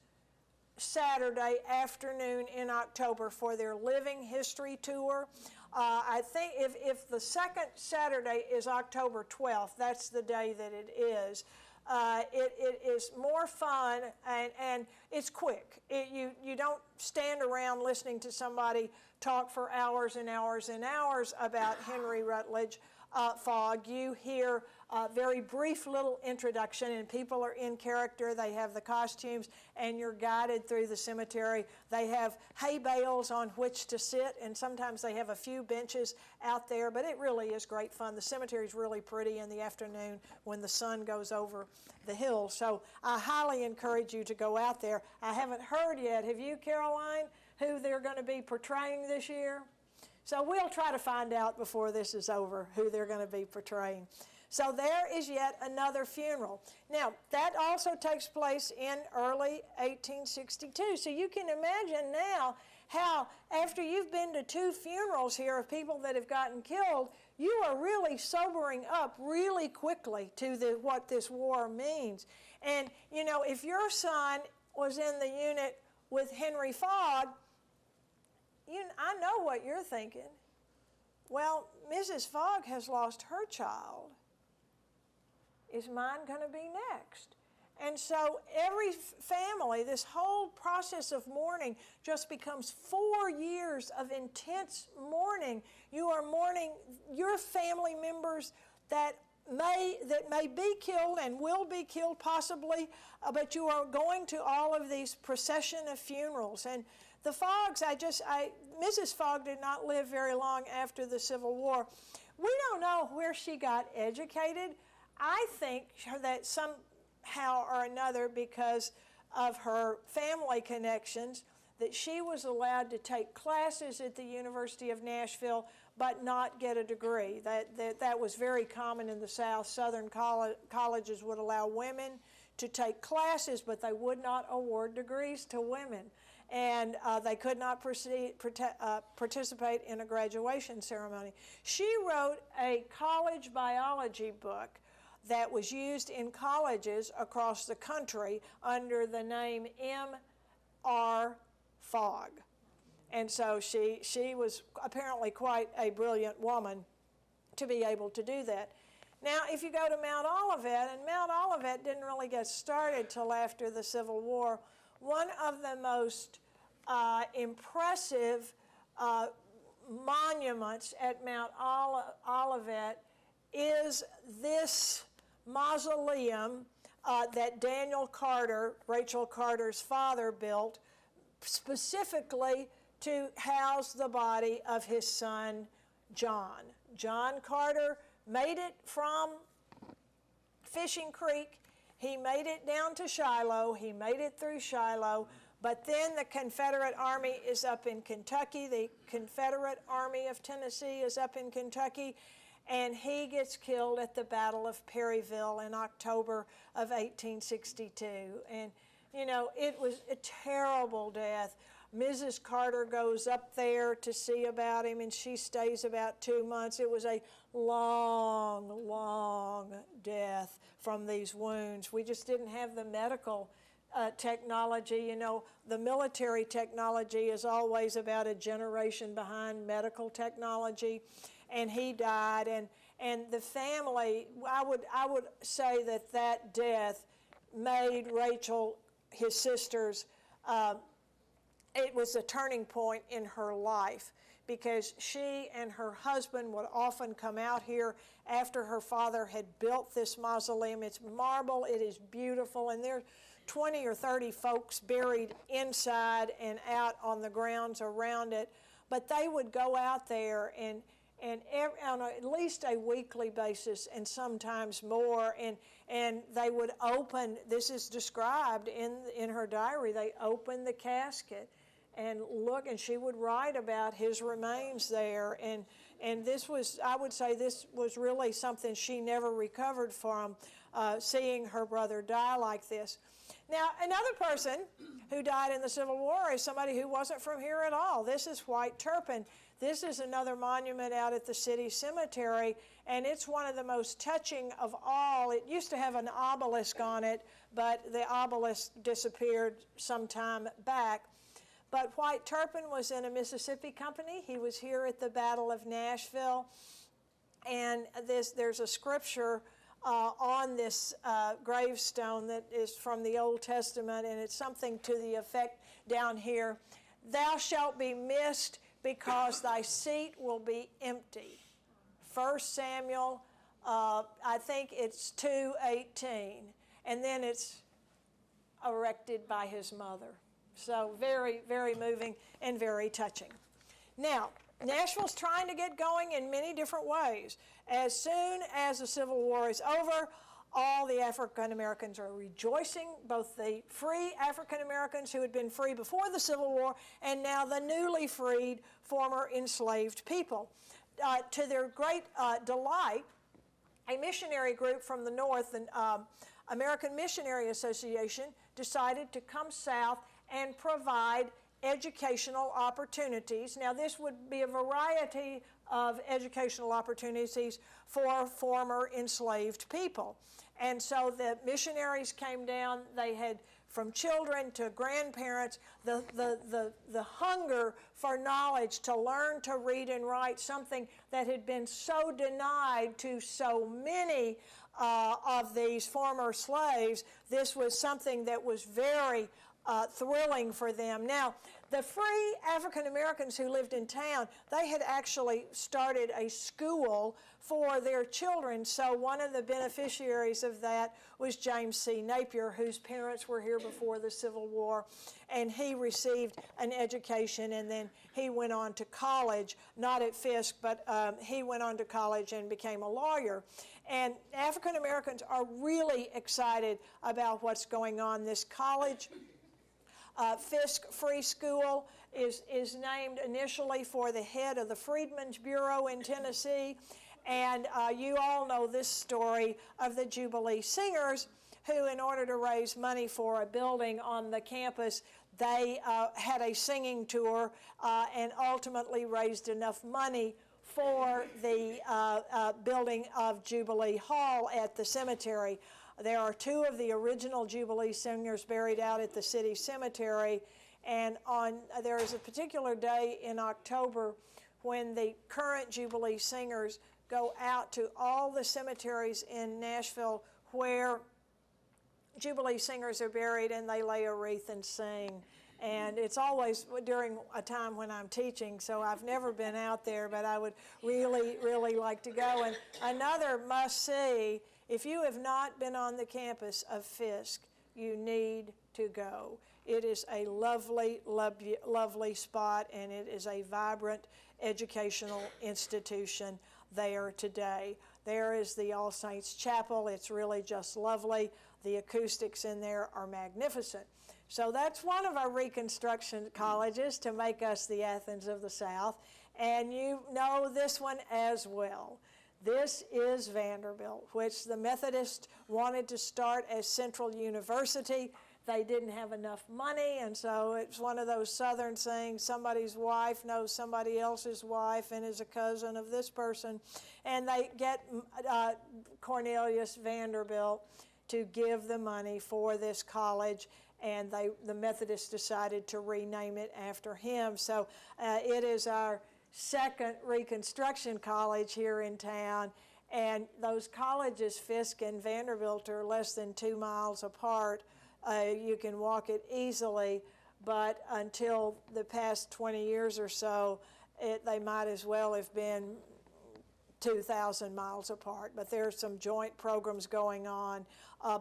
Saturday afternoon in October for their Living History Tour. I think if the 2nd Saturday is October 12th, that's the day that it is. It is more fun, and it's quick. You don't stand around listening to somebody talk for hours and hours and hours about Henry Rutledge Fogg. You hear a very brief little introduction, and people are in character. They have the costumes, and you're guided through the cemetery. They have hay bales on which to sit, and sometimes they have a few benches out there, but it really is great fun. The cemetery is really pretty in the afternoon when the sun goes over the hill. So I highly encourage you to go out there. I haven't heard yet, have you, Caroline, who they're going to be portraying this year? So we'll try to find out before this is over who they're going to be portraying. So there is yet another funeral. Now, that also takes place in early 1862. So you can imagine now how, after you've been to 2 funerals here of people that have gotten killed, you are really sobering up really quickly to what this war means. And, you know, if your son was in the unit with Henry Fogg, I know what you're thinking. well, Mrs. Fogg has lost her child. Is mine going to be next? And so every family, this whole process of mourning just becomes 4 years of intense mourning. You are mourning your family members that may be killed and will be killed possibly, but you are going to all of these procession of funerals. And the Foggs, Mrs. Fogg did not live very long after the Civil War. We don't know where she got educated. I think that somehow or another, because of her family connections, that she was allowed to take classes at the University of Nashville but not get a degree. That was very common in the South. Southern colleges would allow women to take classes, but they would not award degrees to women. And they could not participate in a graduation ceremony. She wrote a college biology book that was used in colleges across the country under the name M.R. Fogg. And so she was apparently quite a brilliant woman to be able to do that. Now, if you go to Mount Olivet, and Mount Olivet didn't really get started till after the Civil War, one of the most impressive monuments at Mount Olivet is this mausoleum that Daniel Carter, Rachel Carter's father, built specifically to house the body of his son, John. John Carter made it from Fishing Creek. He made it down to Shiloh. He made it through Shiloh. But then the Confederate Army is up in Kentucky. The Confederate Army of Tennessee is up in Kentucky. And he gets killed at the Battle of Perryville in October of 1862. And, you know, it was a terrible death. Mrs. Carter goes up there to see about him, and she stays about 2 months. It was a long, long death from these wounds. We just didn't have the medical technology. You know, the military technology is always about a generation behind medical technology. And he died, and the family, I would say that death made Rachel, his sister's, it was a turning point in her life, because she and her husband would often come out here after her father had built this mausoleum. It's marble, it is beautiful, and there are 20 or 30 folks buried inside and out on the grounds around it. But they would go out there and on at least a weekly basis, and sometimes more, and they would open, this is described in her diary, they opened the casket and look, and she would write about his remains there, and this was, I would say, this was really something she never recovered from, seeing her brother die like this. Now, another person who died in the Civil War is somebody who wasn't from here at all. This is White Turpin. This is another monument out at the city cemetery, and it's one of the most touching of all. It used to have an obelisk on it, but the obelisk disappeared some time back. But White Turpin was in a Mississippi company. He was here at the Battle of Nashville, and there's a scripture on this gravestone that is from the Old Testament, and it's something to the effect down here, "Thou shalt be missed because thy seat will be empty." 1 Samuel, I think it's 2:18, and then it's erected by his mother. So very, very moving and very touching. Now, Nashville's trying to get going in many different ways. As soon as the Civil War is over, all the African Americans are rejoicing, both the free African Americans who had been free before the Civil War and now the newly freed former enslaved people. To their great delight, a missionary group from the North, the American Missionary Association, decided to come south and provide educational opportunities. Now, this would be a variety of educational opportunities for former enslaved people. And so the missionaries came down. They had from children to grandparents, the hunger for knowledge, to learn to read and write, something that had been so denied to so many of these former slaves. This was something that was very thrilling for them. Now, the free African Americans who lived in town, they had actually started a school for their children. So one of the beneficiaries of that was James C. Napier, whose parents were here before the Civil War, and he received an education, and then he went on to college, not at Fisk, but he went on to college and became a lawyer. And African Americans are really excited about what's going on. This college, Fisk Free School, is named initially for the head of the Freedmen's Bureau in Tennessee. And you all know this story of the Jubilee Singers, who, in order to raise money for a building on the campus, they had a singing tour and ultimately raised enough money for the building of Jubilee Hall at the cemetery. There are two of the original Jubilee Singers buried out at the city cemetery, and there is a particular day in October when the current Jubilee Singers go out to all the cemeteries in Nashville where Jubilee Singers are buried, and they lay a wreath and sing. And it's always during a time when I'm teaching, so I've never been out there, but I would really, really like to go. And another must-see, if you have not been on the campus of Fisk, you need to go. It is a lovely, lovely spot, and it is a vibrant educational institution there today. There is the All Saints Chapel. It's really just lovely. The acoustics in there are magnificent. So that's one of our Reconstruction colleges to make us the Athens of the South. And you know this one as well. This is Vanderbilt, which the Methodists wanted to start as Central University. They didn't have enough money, and so it's one of those Southern things. Somebody's wife knows somebody else's wife and is a cousin of this person. And they get Cornelius Vanderbilt to give the money for this college, and the Methodists decided to rename it after him. So it is our second Reconstruction college here in town, and those colleges, Fisk and Vanderbilt, are less than 2 miles apart. You can walk it easily, but until the past 20 years or so, they might as well have been 2,000 miles apart. But there are some joint programs going on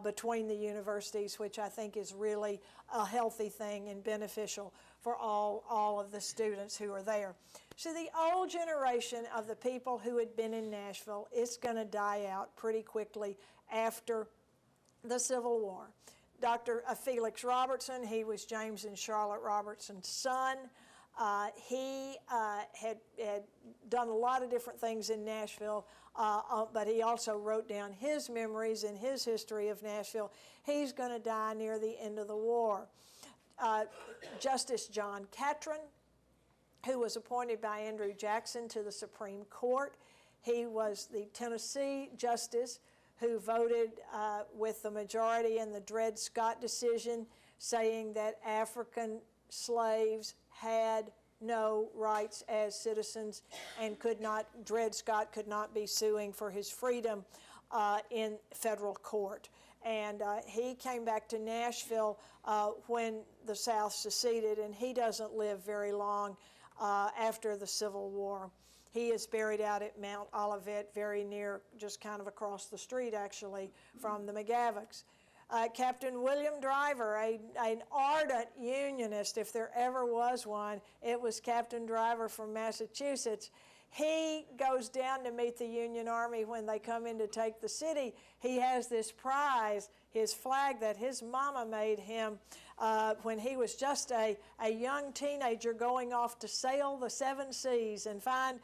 between the universities, which I think is really a healthy thing and beneficial for all of the students who are there. So the old generation of the people who had been in Nashville, it's going to die out pretty quickly after the Civil War. Dr. Felix Robertson, he was James and Charlotte Robertson's son. He had done a lot of different things in Nashville, but he also wrote down his memories and his history of Nashville. He's going to die near the end of the war. Justice John Catron, who was appointed by Andrew Jackson to the Supreme Court. He was the Tennessee justice who voted with the majority in the Dred Scott decision, saying that African slaves had no rights as citizens and Dred Scott could not be suing for his freedom in federal court. And he came back to Nashville when the South seceded, and he doesn't live very long after the Civil War. He is buried out at Mount Olivet, very near, just kind of across the street, actually, from the McGavock's. Captain William Driver, an ardent Unionist, if there ever was one, it was Captain Driver from Massachusetts. He goes down to meet the Union Army when they come in to take the city. He has this prize, his flag that his mama made him when he was just a young teenager going off to sail the 7 seas and find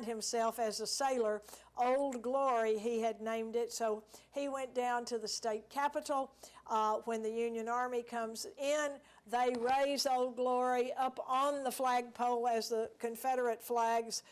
himself as a sailor. Old Glory, he had named it. So he went down to the state capitol. When the Union Army comes in, they raise Old Glory up on the flagpole as the Confederate flags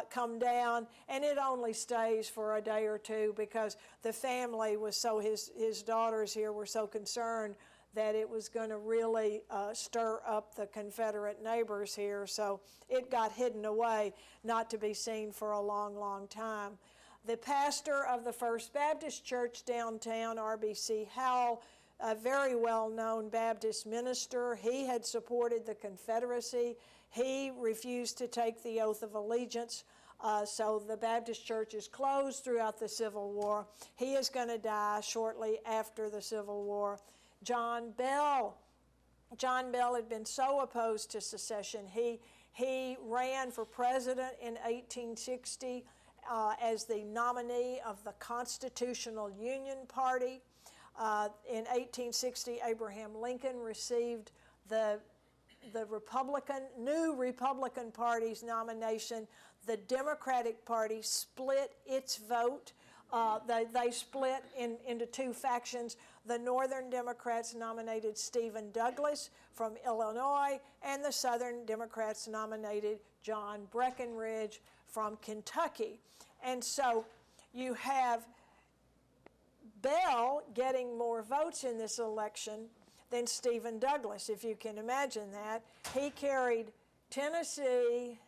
come down, and it only stays for a day or two because the family was so, his daughters here were so concerned that it was going to really stir up the Confederate neighbors here, so it got hidden away, not to be seen for a long, long time. The pastor of the First Baptist Church downtown, R.B.C. Howell, a very well-known Baptist minister, he had supported the Confederacy. He refused to take the oath of allegiance, so the Baptist church is closed throughout the Civil War. He is going to die shortly after the Civil War. John Bell had been so opposed to secession. He ran for president in 1860 as the nominee of the Constitutional Union Party. In 1860, Abraham Lincoln received the new Republican Party's nomination. The Democratic Party split its vote. They split into two factions. The Northern Democrats nominated Stephen Douglas from Illinois, and the Southern Democrats nominated John Breckinridge from Kentucky. And so you have Bell getting more votes in this election than Stephen Douglas, if you can imagine that. He carried Tennessee,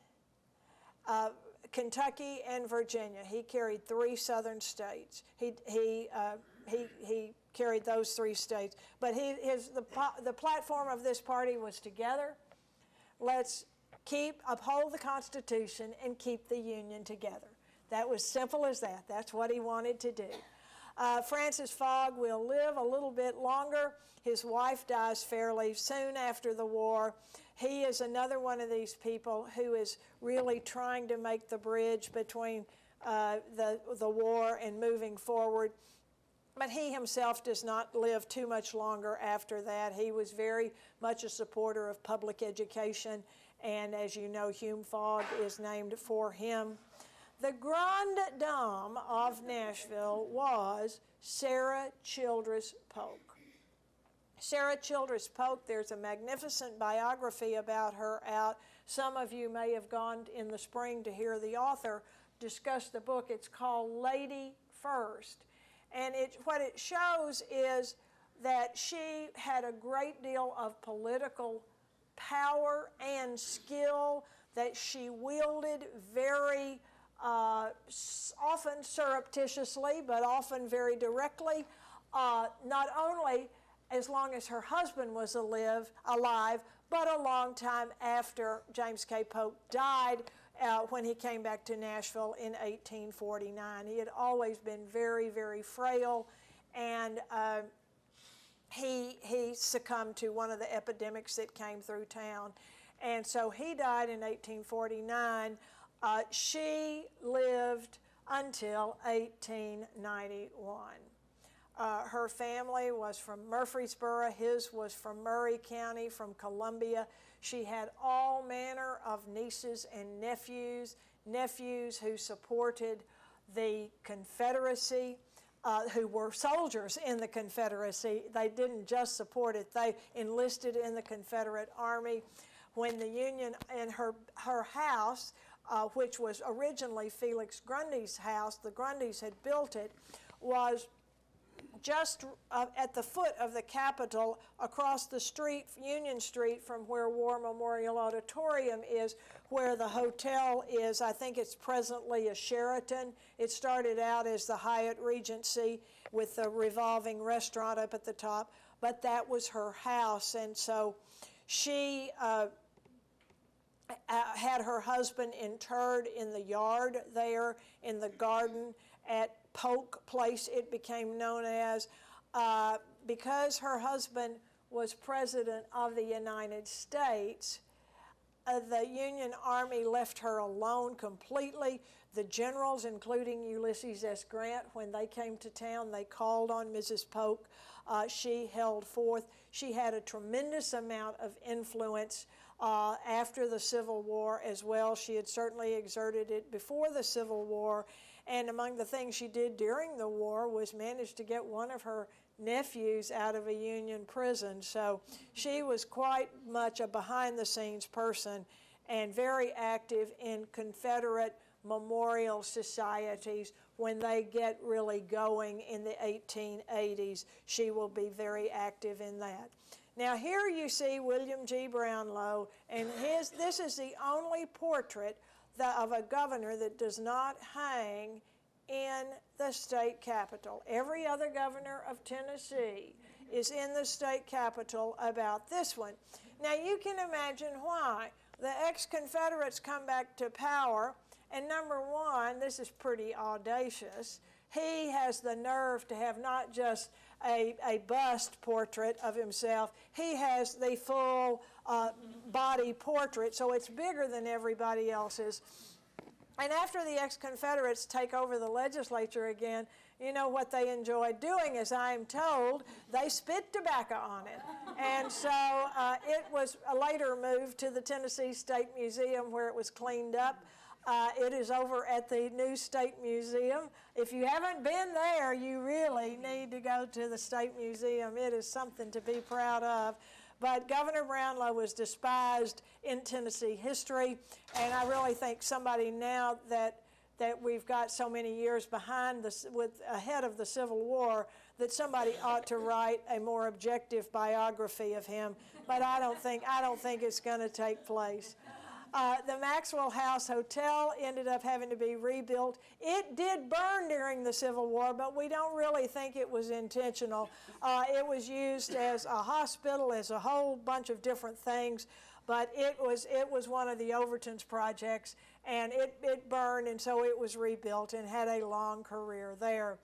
Kentucky, and Virginia. He carried 3 southern states. He carried those 3 states. But the platform of this party was together. Let's uphold the Constitution and keep the Union together. That was simple as that. That's what he wanted to do. Francis Fogg will live a little bit longer. His wife dies fairly soon after the war. He is another one of these people who is really trying to make the bridge between the war and moving forward. But he himself does not live too much longer after that. He was very much a supporter of public education, and as you know, Hume Fogg is named for him. The grande dame of Nashville was Sarah Childress Polk. Sarah Childress Polk, there's a magnificent biography about her out. Some of you may have gone in the spring to hear the author discuss the book. It's called Lady First. And what it shows is that she had a great deal of political power and skill that she wielded very often surreptitiously, but often very directly, not only as long as her husband was alive, but a long time after James K. Polk died when he came back to Nashville in 1849. He had always been very, very frail, and he succumbed to one of the epidemics that came through town. And so he died in 1849. She lived until 1891. Her family was from Murfreesboro. His was from Murray County, from Columbia. She had all manner of nieces and nephews who supported the Confederacy, who were soldiers in the Confederacy. They didn't just support it. They enlisted in the Confederate Army. When the Union, in her house, which was originally Felix Grundy's house, the Grundys had built it, was just at the foot of the Capitol, across the street, Union Street, from where War Memorial Auditorium is, where the hotel is. I think it's presently a Sheraton. It started out as the Hyatt Regency with a revolving restaurant up at the top, but that was her house. And so she had her husband interred in the yard there, in the garden at Polk Place, it became known as, because her husband was President of the United States. The Union Army left her alone completely. The generals, including Ulysses S. Grant, when they came to town, they called on Mrs. Polk. She held forth. She had a tremendous amount of influence after the Civil War as well. She had certainly exerted it before the Civil War. And among the things she did during the war was manage to get one of her nephews out of a Union prison. So she was quite much a behind-the-scenes person and very active in Confederate memorial societies when they get really going in the 1880s. She will be very active in that. Now here you see William G. Brownlow, and this is the only portrait of a governor that does not hang in the state capitol. Every other governor of Tennessee is in the state capitol about this one. Now you can imagine why. The ex-Confederates come back to power, and number one, this is pretty audacious, he has the nerve to have not just a bust portrait of himself, he has the full body portrait, so it's bigger than everybody else's. And after the ex-Confederates take over the legislature again, you know what they enjoyed doing, as I am told, they spit tobacco on it. And so it was later moved to the Tennessee State Museum where it was cleaned up. It is over at the new State Museum. If you haven't been there, you really need to go to the State Museum. It is something to be proud of. But Governor Brownlow was despised in Tennessee history, and I really think somebody now that we've got so many years behind ahead of the Civil War, that somebody ought to write a more objective biography of him. But I don't think it's going to take place. The Maxwell House Hotel ended up having to be rebuilt. It did burn during the Civil War, but we don't really think it was intentional. It was used as a hospital, as a whole bunch of different things, but it was one of the Overton's projects, and it burned, and so it was rebuilt and had a long career there.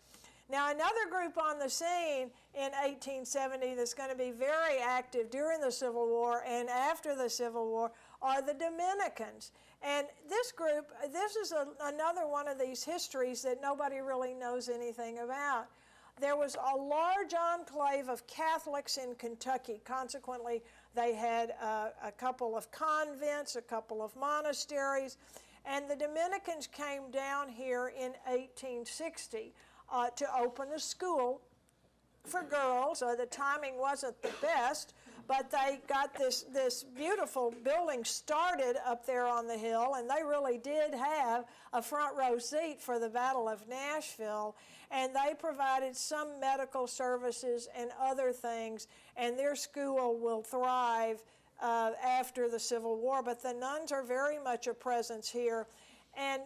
Now, another group on the scene in 1870 that's going to be very active during the Civil War and after the Civil War are the Dominicans. And this group, this is another one of these histories that nobody really knows anything about. There was a large enclave of Catholics in Kentucky. Consequently, they had a couple of convents, a couple of monasteries, and the Dominicans came down here in 1860. To open a school for girls. The timing wasn't the best, but they got this beautiful building started up there on the hill, and they really did have a front row seat for the Battle of Nashville, and they provided some medical services and other things, and their school will thrive after the Civil War, but the nuns are very much a presence here. And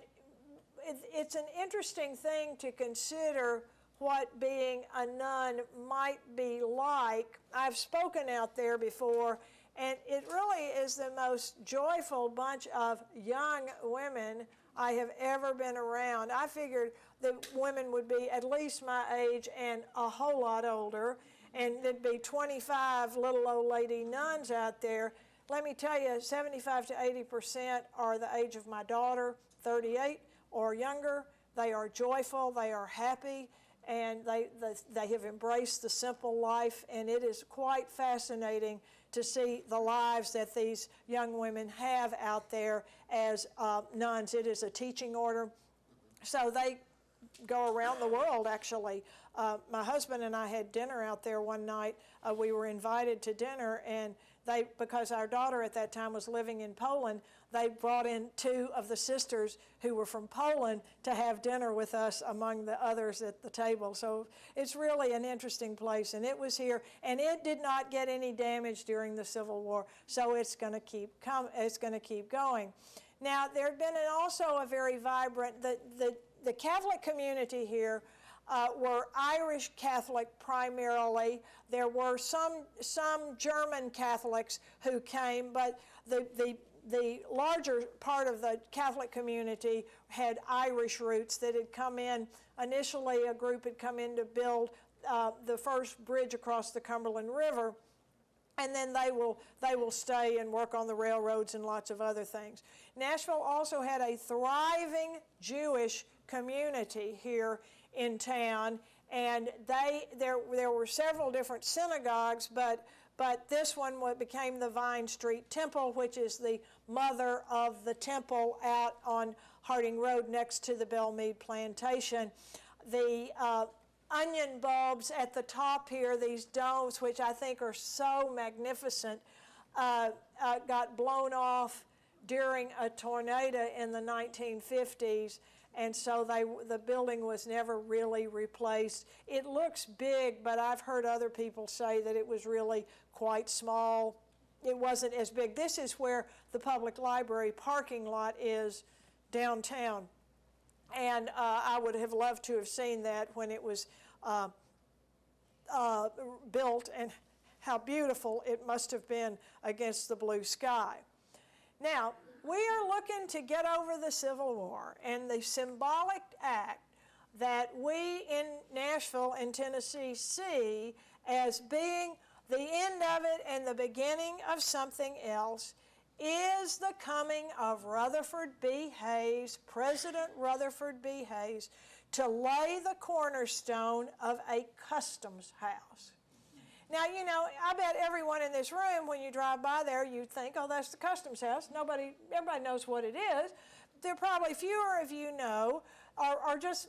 it's an interesting thing to consider what being a nun might be like. I've spoken out there before, and it really is the most joyful bunch of young women I have ever been around. I figured that women would be at least my age and a whole lot older, and there'd be 25 little old lady nuns out there. Let me tell you, 75 to 80% are the age of my daughter, 38. Or younger. They are joyful, they are happy, and they have embraced the simple life, and it is quite fascinating to see the lives that these young women have out there as nuns. It is a teaching order, so they go around the world, actually. My husband and I had dinner out there one night. We were invited to dinner, and because our daughter at that time was living in Poland, they brought in two of the sisters who were from Poland to have dinner with us among the others at the table. So it's really an interesting place, and it was here, and it did not get any damage during the Civil War, so it's going to keep going. Now, there had been also a very vibrant, the Catholic community here were Irish Catholic primarily. There were some German Catholics who came, but the larger part of the Catholic community had Irish roots that had come in. Initially, a group had come in to build the first bridge across the Cumberland River, and then they will stay and work on the railroads and lots of other things. Nashville also had a thriving Jewish community here in town, and there were several different synagogues, but this one became the Vine Street Temple, which is the mother of the temple out on Harding Road next to the Belmead Plantation. The onion bulbs at the top here, these domes, which I think are so magnificent, got blown off during a tornado in the 1950s, and so the building was never really replaced. It looks big, but I've heard other people say that it was really quite small. It wasn't as big. This is where the public library parking lot is downtown. And I would have loved to have seen that when it was built, and how beautiful it must have been against the blue sky. Now, we are looking to get over the Civil War, and the symbolic act that we in Nashville and Tennessee see as being the end of it and the beginning of something else is the coming of Rutherford B. Hayes, President Rutherford B. Hayes, to lay the cornerstone of a customs house. Now, you know, I bet everyone in this room, when you drive by there, you think, oh, that's the customs house. Everybody knows what it is. There are probably fewer of you know, or just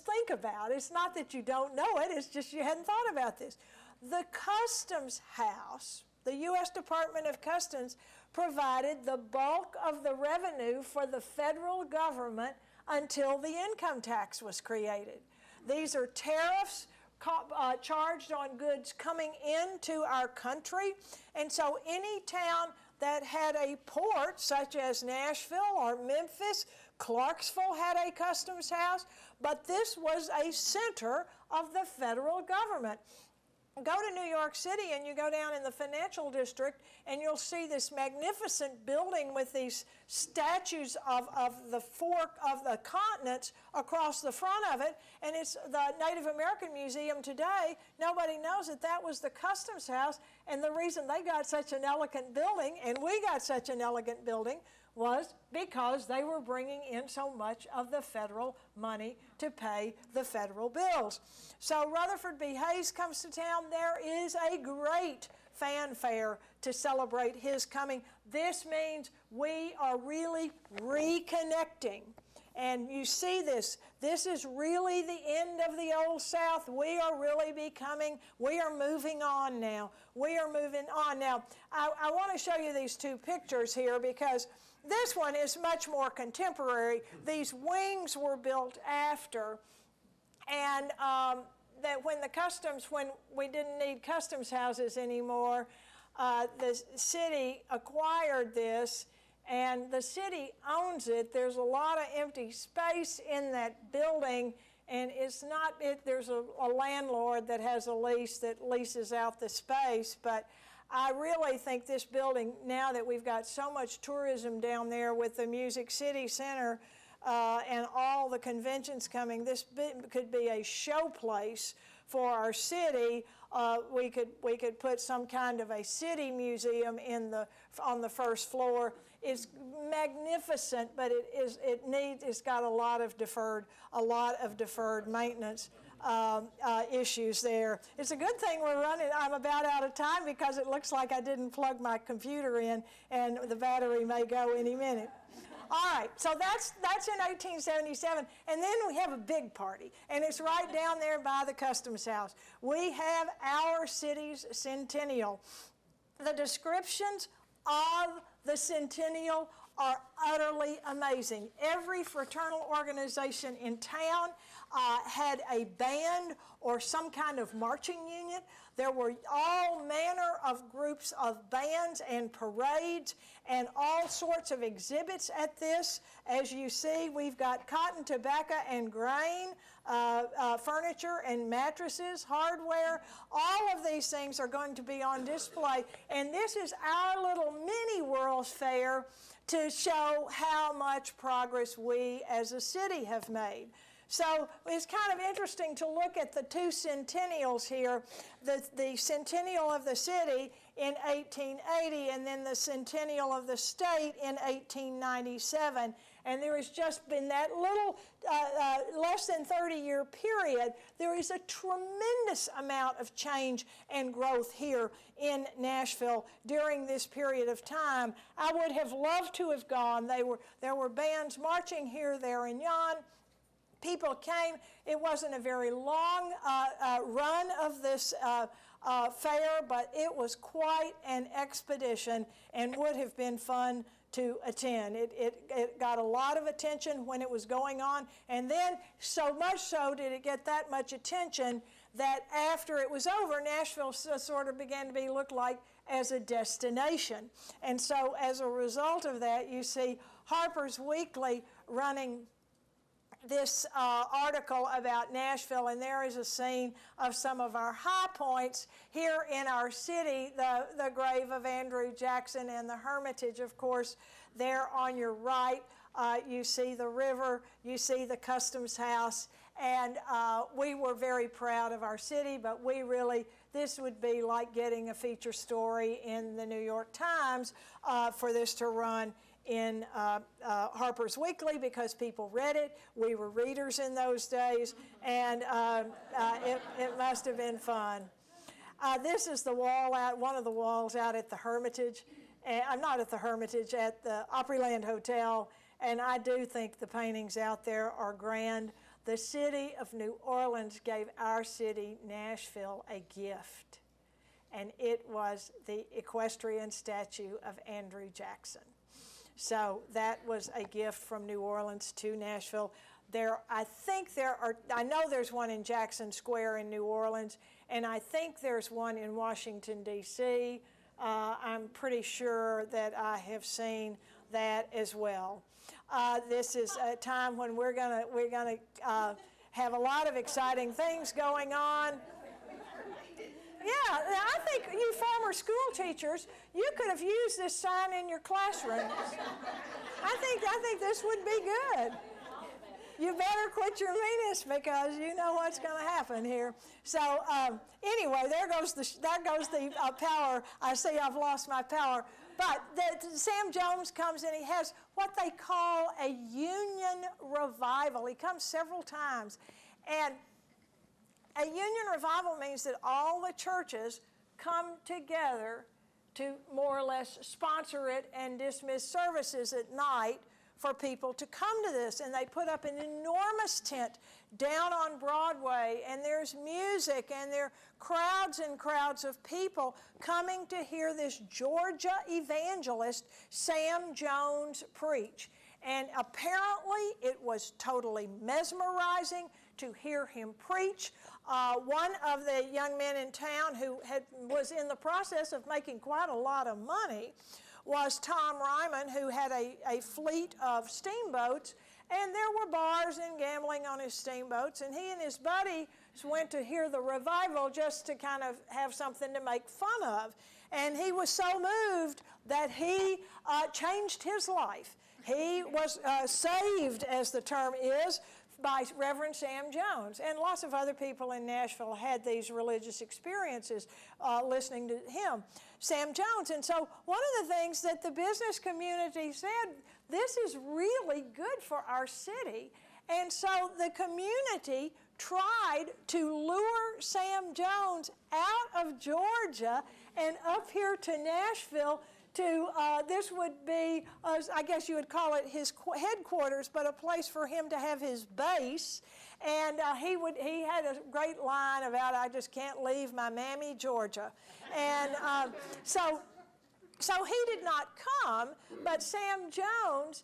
think about it. It's not that you don't know it, it's just you hadn't thought about this. The customs house, the U.S. Department of Customs, provided the bulk of the revenue for the federal government until the income tax was created. These are tariffs charged on goods coming into our country, and so any town that had a port, such as Nashville or Memphis, Clarksville had a customs house, but this was a center of the federal government. Go to New York City and you go down in the financial district and you'll see this magnificent building with these statues of the four of the continents across the front of it, and it's the Native American Museum today. Nobody knows that that was the customs house, and the reason they got such an elegant building and we got such an elegant building was because they were bringing in so much of the federal money to pay the federal bills. So Rutherford B. Hayes comes to town. There is a great fanfare to celebrate his coming. This means we are really reconnecting. And you see this. This is really the end of the Old South. We are really we are moving on now. We are moving on. Now, I want to show you these two pictures here because this one is much more contemporary. These wings were built after, and that when we didn't need customs houses anymore, the city acquired this, and the city owns it. There's a lot of empty space in that building, and there's a landlord that has a lease that leases out the space, but I really think this building, now that we've got so much tourism down there with the Music City Center and all the conventions coming, this could be a showplace for our city. We could put some kind of a city museum on the first floor. It's magnificent, but it's got a lot of deferred maintenance issues there. It's a good thing I'm about out of time because it looks like I didn't plug my computer in and the battery may go any minute. All right, so that's in 1877, and then we have a big party, and it's right down there by the Customs House. We have our city's centennial. The descriptions of the centennial are utterly amazing. Every fraternal organization in town had a band or some kind of marching unit. There were all manner of groups of bands and parades and all sorts of exhibits at this. As you see, we've got cotton, tobacco, and grain, furniture and mattresses, hardware. All of these things are going to be on display. And this is our little mini World's Fair to show how much progress we as a city have made. So it's kind of interesting to look at the two centennials here, the centennial of the city in 1880 and then the centennial of the state in 1897. And there has just been that little less than 30-year period. There is a tremendous amount of change and growth here in Nashville during this period of time. I would have loved to have gone. There were bands marching here, there, and yon. People came. It wasn't a very long run of this fair, but it was quite an expedition and would have been fun to attend. It got a lot of attention when it was going on, and then so much so did it get that much attention that after it was over, Nashville sort of began to be looked like as a destination. And so as a result of that, you see Harper's Weekly running this article about Nashville, and there is a scene of some of our high points here in our city, the grave of Andrew Jackson and the Hermitage, of course. There on your right, you see the river, you see the Customs House, and we were very proud of our city, but this would be like getting a feature story in the New York Times for this to run in Harper's Weekly, because people read it. We were readers in those days, and it must have been fun. This is the wall one of the walls out at the Hermitage. I'm not at the Hermitage, at the Opryland Hotel, and I do think the paintings out there are grand. The city of New Orleans gave our city, Nashville, a gift, and it was the equestrian statue of Andrew Jackson. So that was a gift from New Orleans to Nashville. I know there's one in Jackson Square in New Orleans, and I think there's one in Washington, D.C. I'm pretty sure that I have seen that as well. This is a time when we're gonna have a lot of exciting things going on. Yeah, I think you former school teachers, you could have used this sign in your classrooms. I think this would be good. You better quit your meanness, because you know what's going to happen here. So anyway, there goes the power. I see I've lost my power. But Sam Jones comes and he has what they call a union revival. He comes several times. And a union revival means that all the churches come together to more or less sponsor it and dismiss services at night for people to come to this. And they put up an enormous tent down on Broadway, and there's music, and there are crowds and crowds of people coming to hear this Georgia evangelist, Sam Jones, preach. And apparently it was totally mesmerizing to hear him preach. One of the young men in town who was in the process of making quite a lot of money was Tom Ryman, who had a fleet of steamboats, and there were bars and gambling on his steamboats, and he and his buddies went to hear the revival just to kind of have something to make fun of. And he was so moved that he changed his life. He was saved, as the term is, by Reverend Sam Jones. And lots of other people in Nashville had these religious experiences listening to him, Sam Jones. And so one of the things that the business community said, this is really good for our city. And so the community tried to lure Sam Jones out of Georgia and up here to Nashville to, this would be, I guess you would call it his headquarters, but a place for him to have his base. And he had a great line about, I just can't leave my mammy, Georgia. And so he did not come, but Sam Jones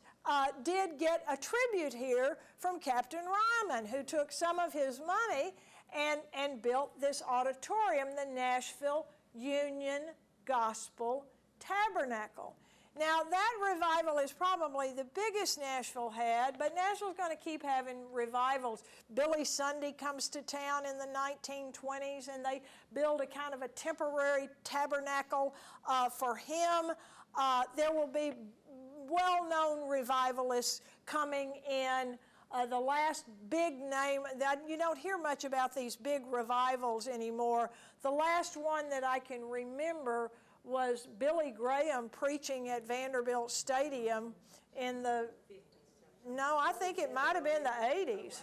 did get a tribute here from Captain Ryman, who took some of his money and built this auditorium, the Nashville Union Gospel Tabernacle. Now, that revival is probably the biggest Nashville had, but Nashville's going to keep having revivals. Billy Sunday comes to town in the 1920s, and they build a kind of a temporary tabernacle for him. There will be well-known revivalists coming in. The last big name, that you don't hear much about these big revivals anymore. The last one that I can remember was Billy Graham preaching at Vanderbilt Stadium in the, no, I think it might have been the 80s.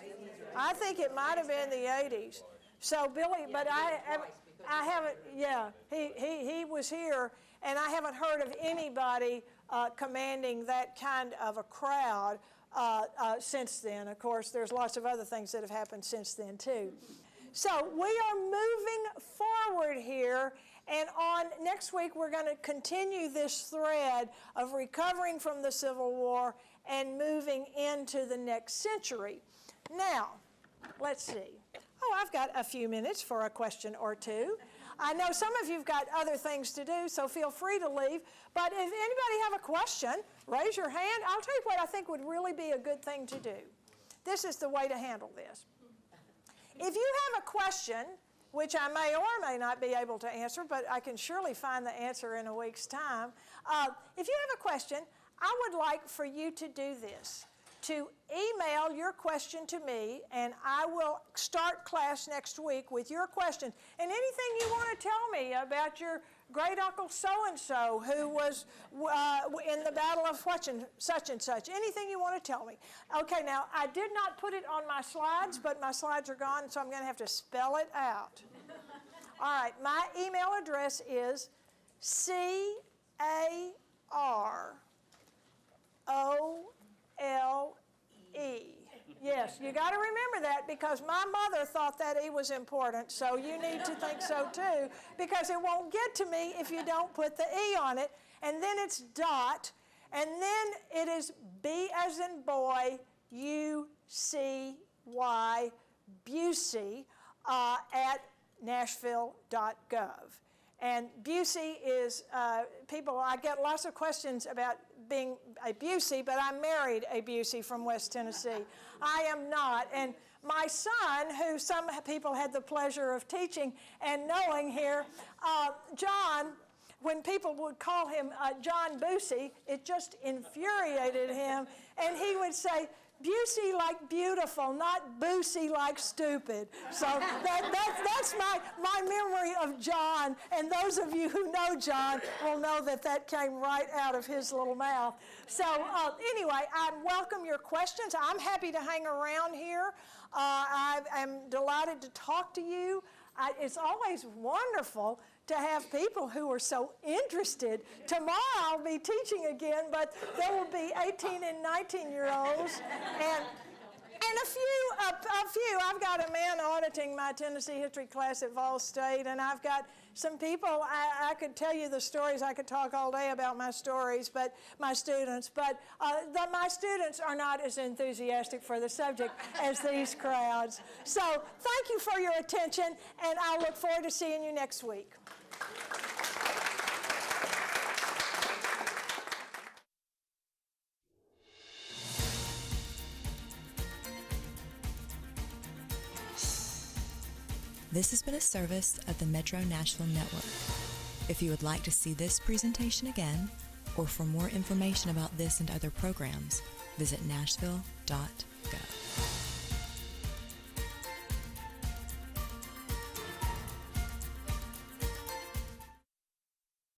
I think it might have been the 80s. So Billy, but I haven't, yeah, he was here, and I haven't heard of anybody commanding that kind of a crowd since then. Of course, there's lots of other things that have happened since then too. So we are moving forward here, and on next week we're going to continue this thread of recovering from the Civil War and moving into the next century. Now, let's see. Oh, I've got a few minutes for a question or two. I know some of you've got other things to do, so feel free to leave. But if anybody have a question, raise your hand. I'll tell you what I think would really be a good thing to do. This is the way to handle this. If you have a question, which I may or may not be able to answer, but I can surely find the answer in a week's time. If you have a question, I would like for you to do this, to email your question to me, and I will start class next week with your question. And anything you want to tell me about your great uncle so-and-so who was in the battle of such and such, anything you want to tell me. Okay, now, I did not put it on my slides, but my slides are gone, so I'm going to have to spell it out. All right, my email address is CAROLE. Yes, you got to remember that because my mother thought that E was important, so you need to think so too, because it won't get to me if you don't put the E on it. And then it's dot, and then it is B as in boy, U-C-Y, Busey, at nashville.gov. And Busey is, I get lots of questions about being a Busey, but I married a Busey from West Tennessee. I am not. And my son, who some people had the pleasure of teaching and knowing here, John, when people would call him John Busey, it just infuriated him. And he would say, Busey like beautiful, not Busey like stupid. So that's my memory of John, and those of you who know John will know that that came right out of his little mouth. So anyway, I welcome your questions. I'm happy to hang around here. I am delighted to talk to you. It's always wonderful to have people who are so interested. Tomorrow I'll be teaching again, but there will be 18 and 19-year-olds and a few. I've got a man auditing my Tennessee history class at Vol State, and I've got some people. I could tell you the stories. I could talk all day about my stories, but my students. But my students are not as enthusiastic for the subject as these crowds. So thank you for your attention, and I look forward to seeing you next week. This has been a service of the Metro Nashville Network. If you would like to see this presentation again, or for more information about this and other programs, visit nashville.gov.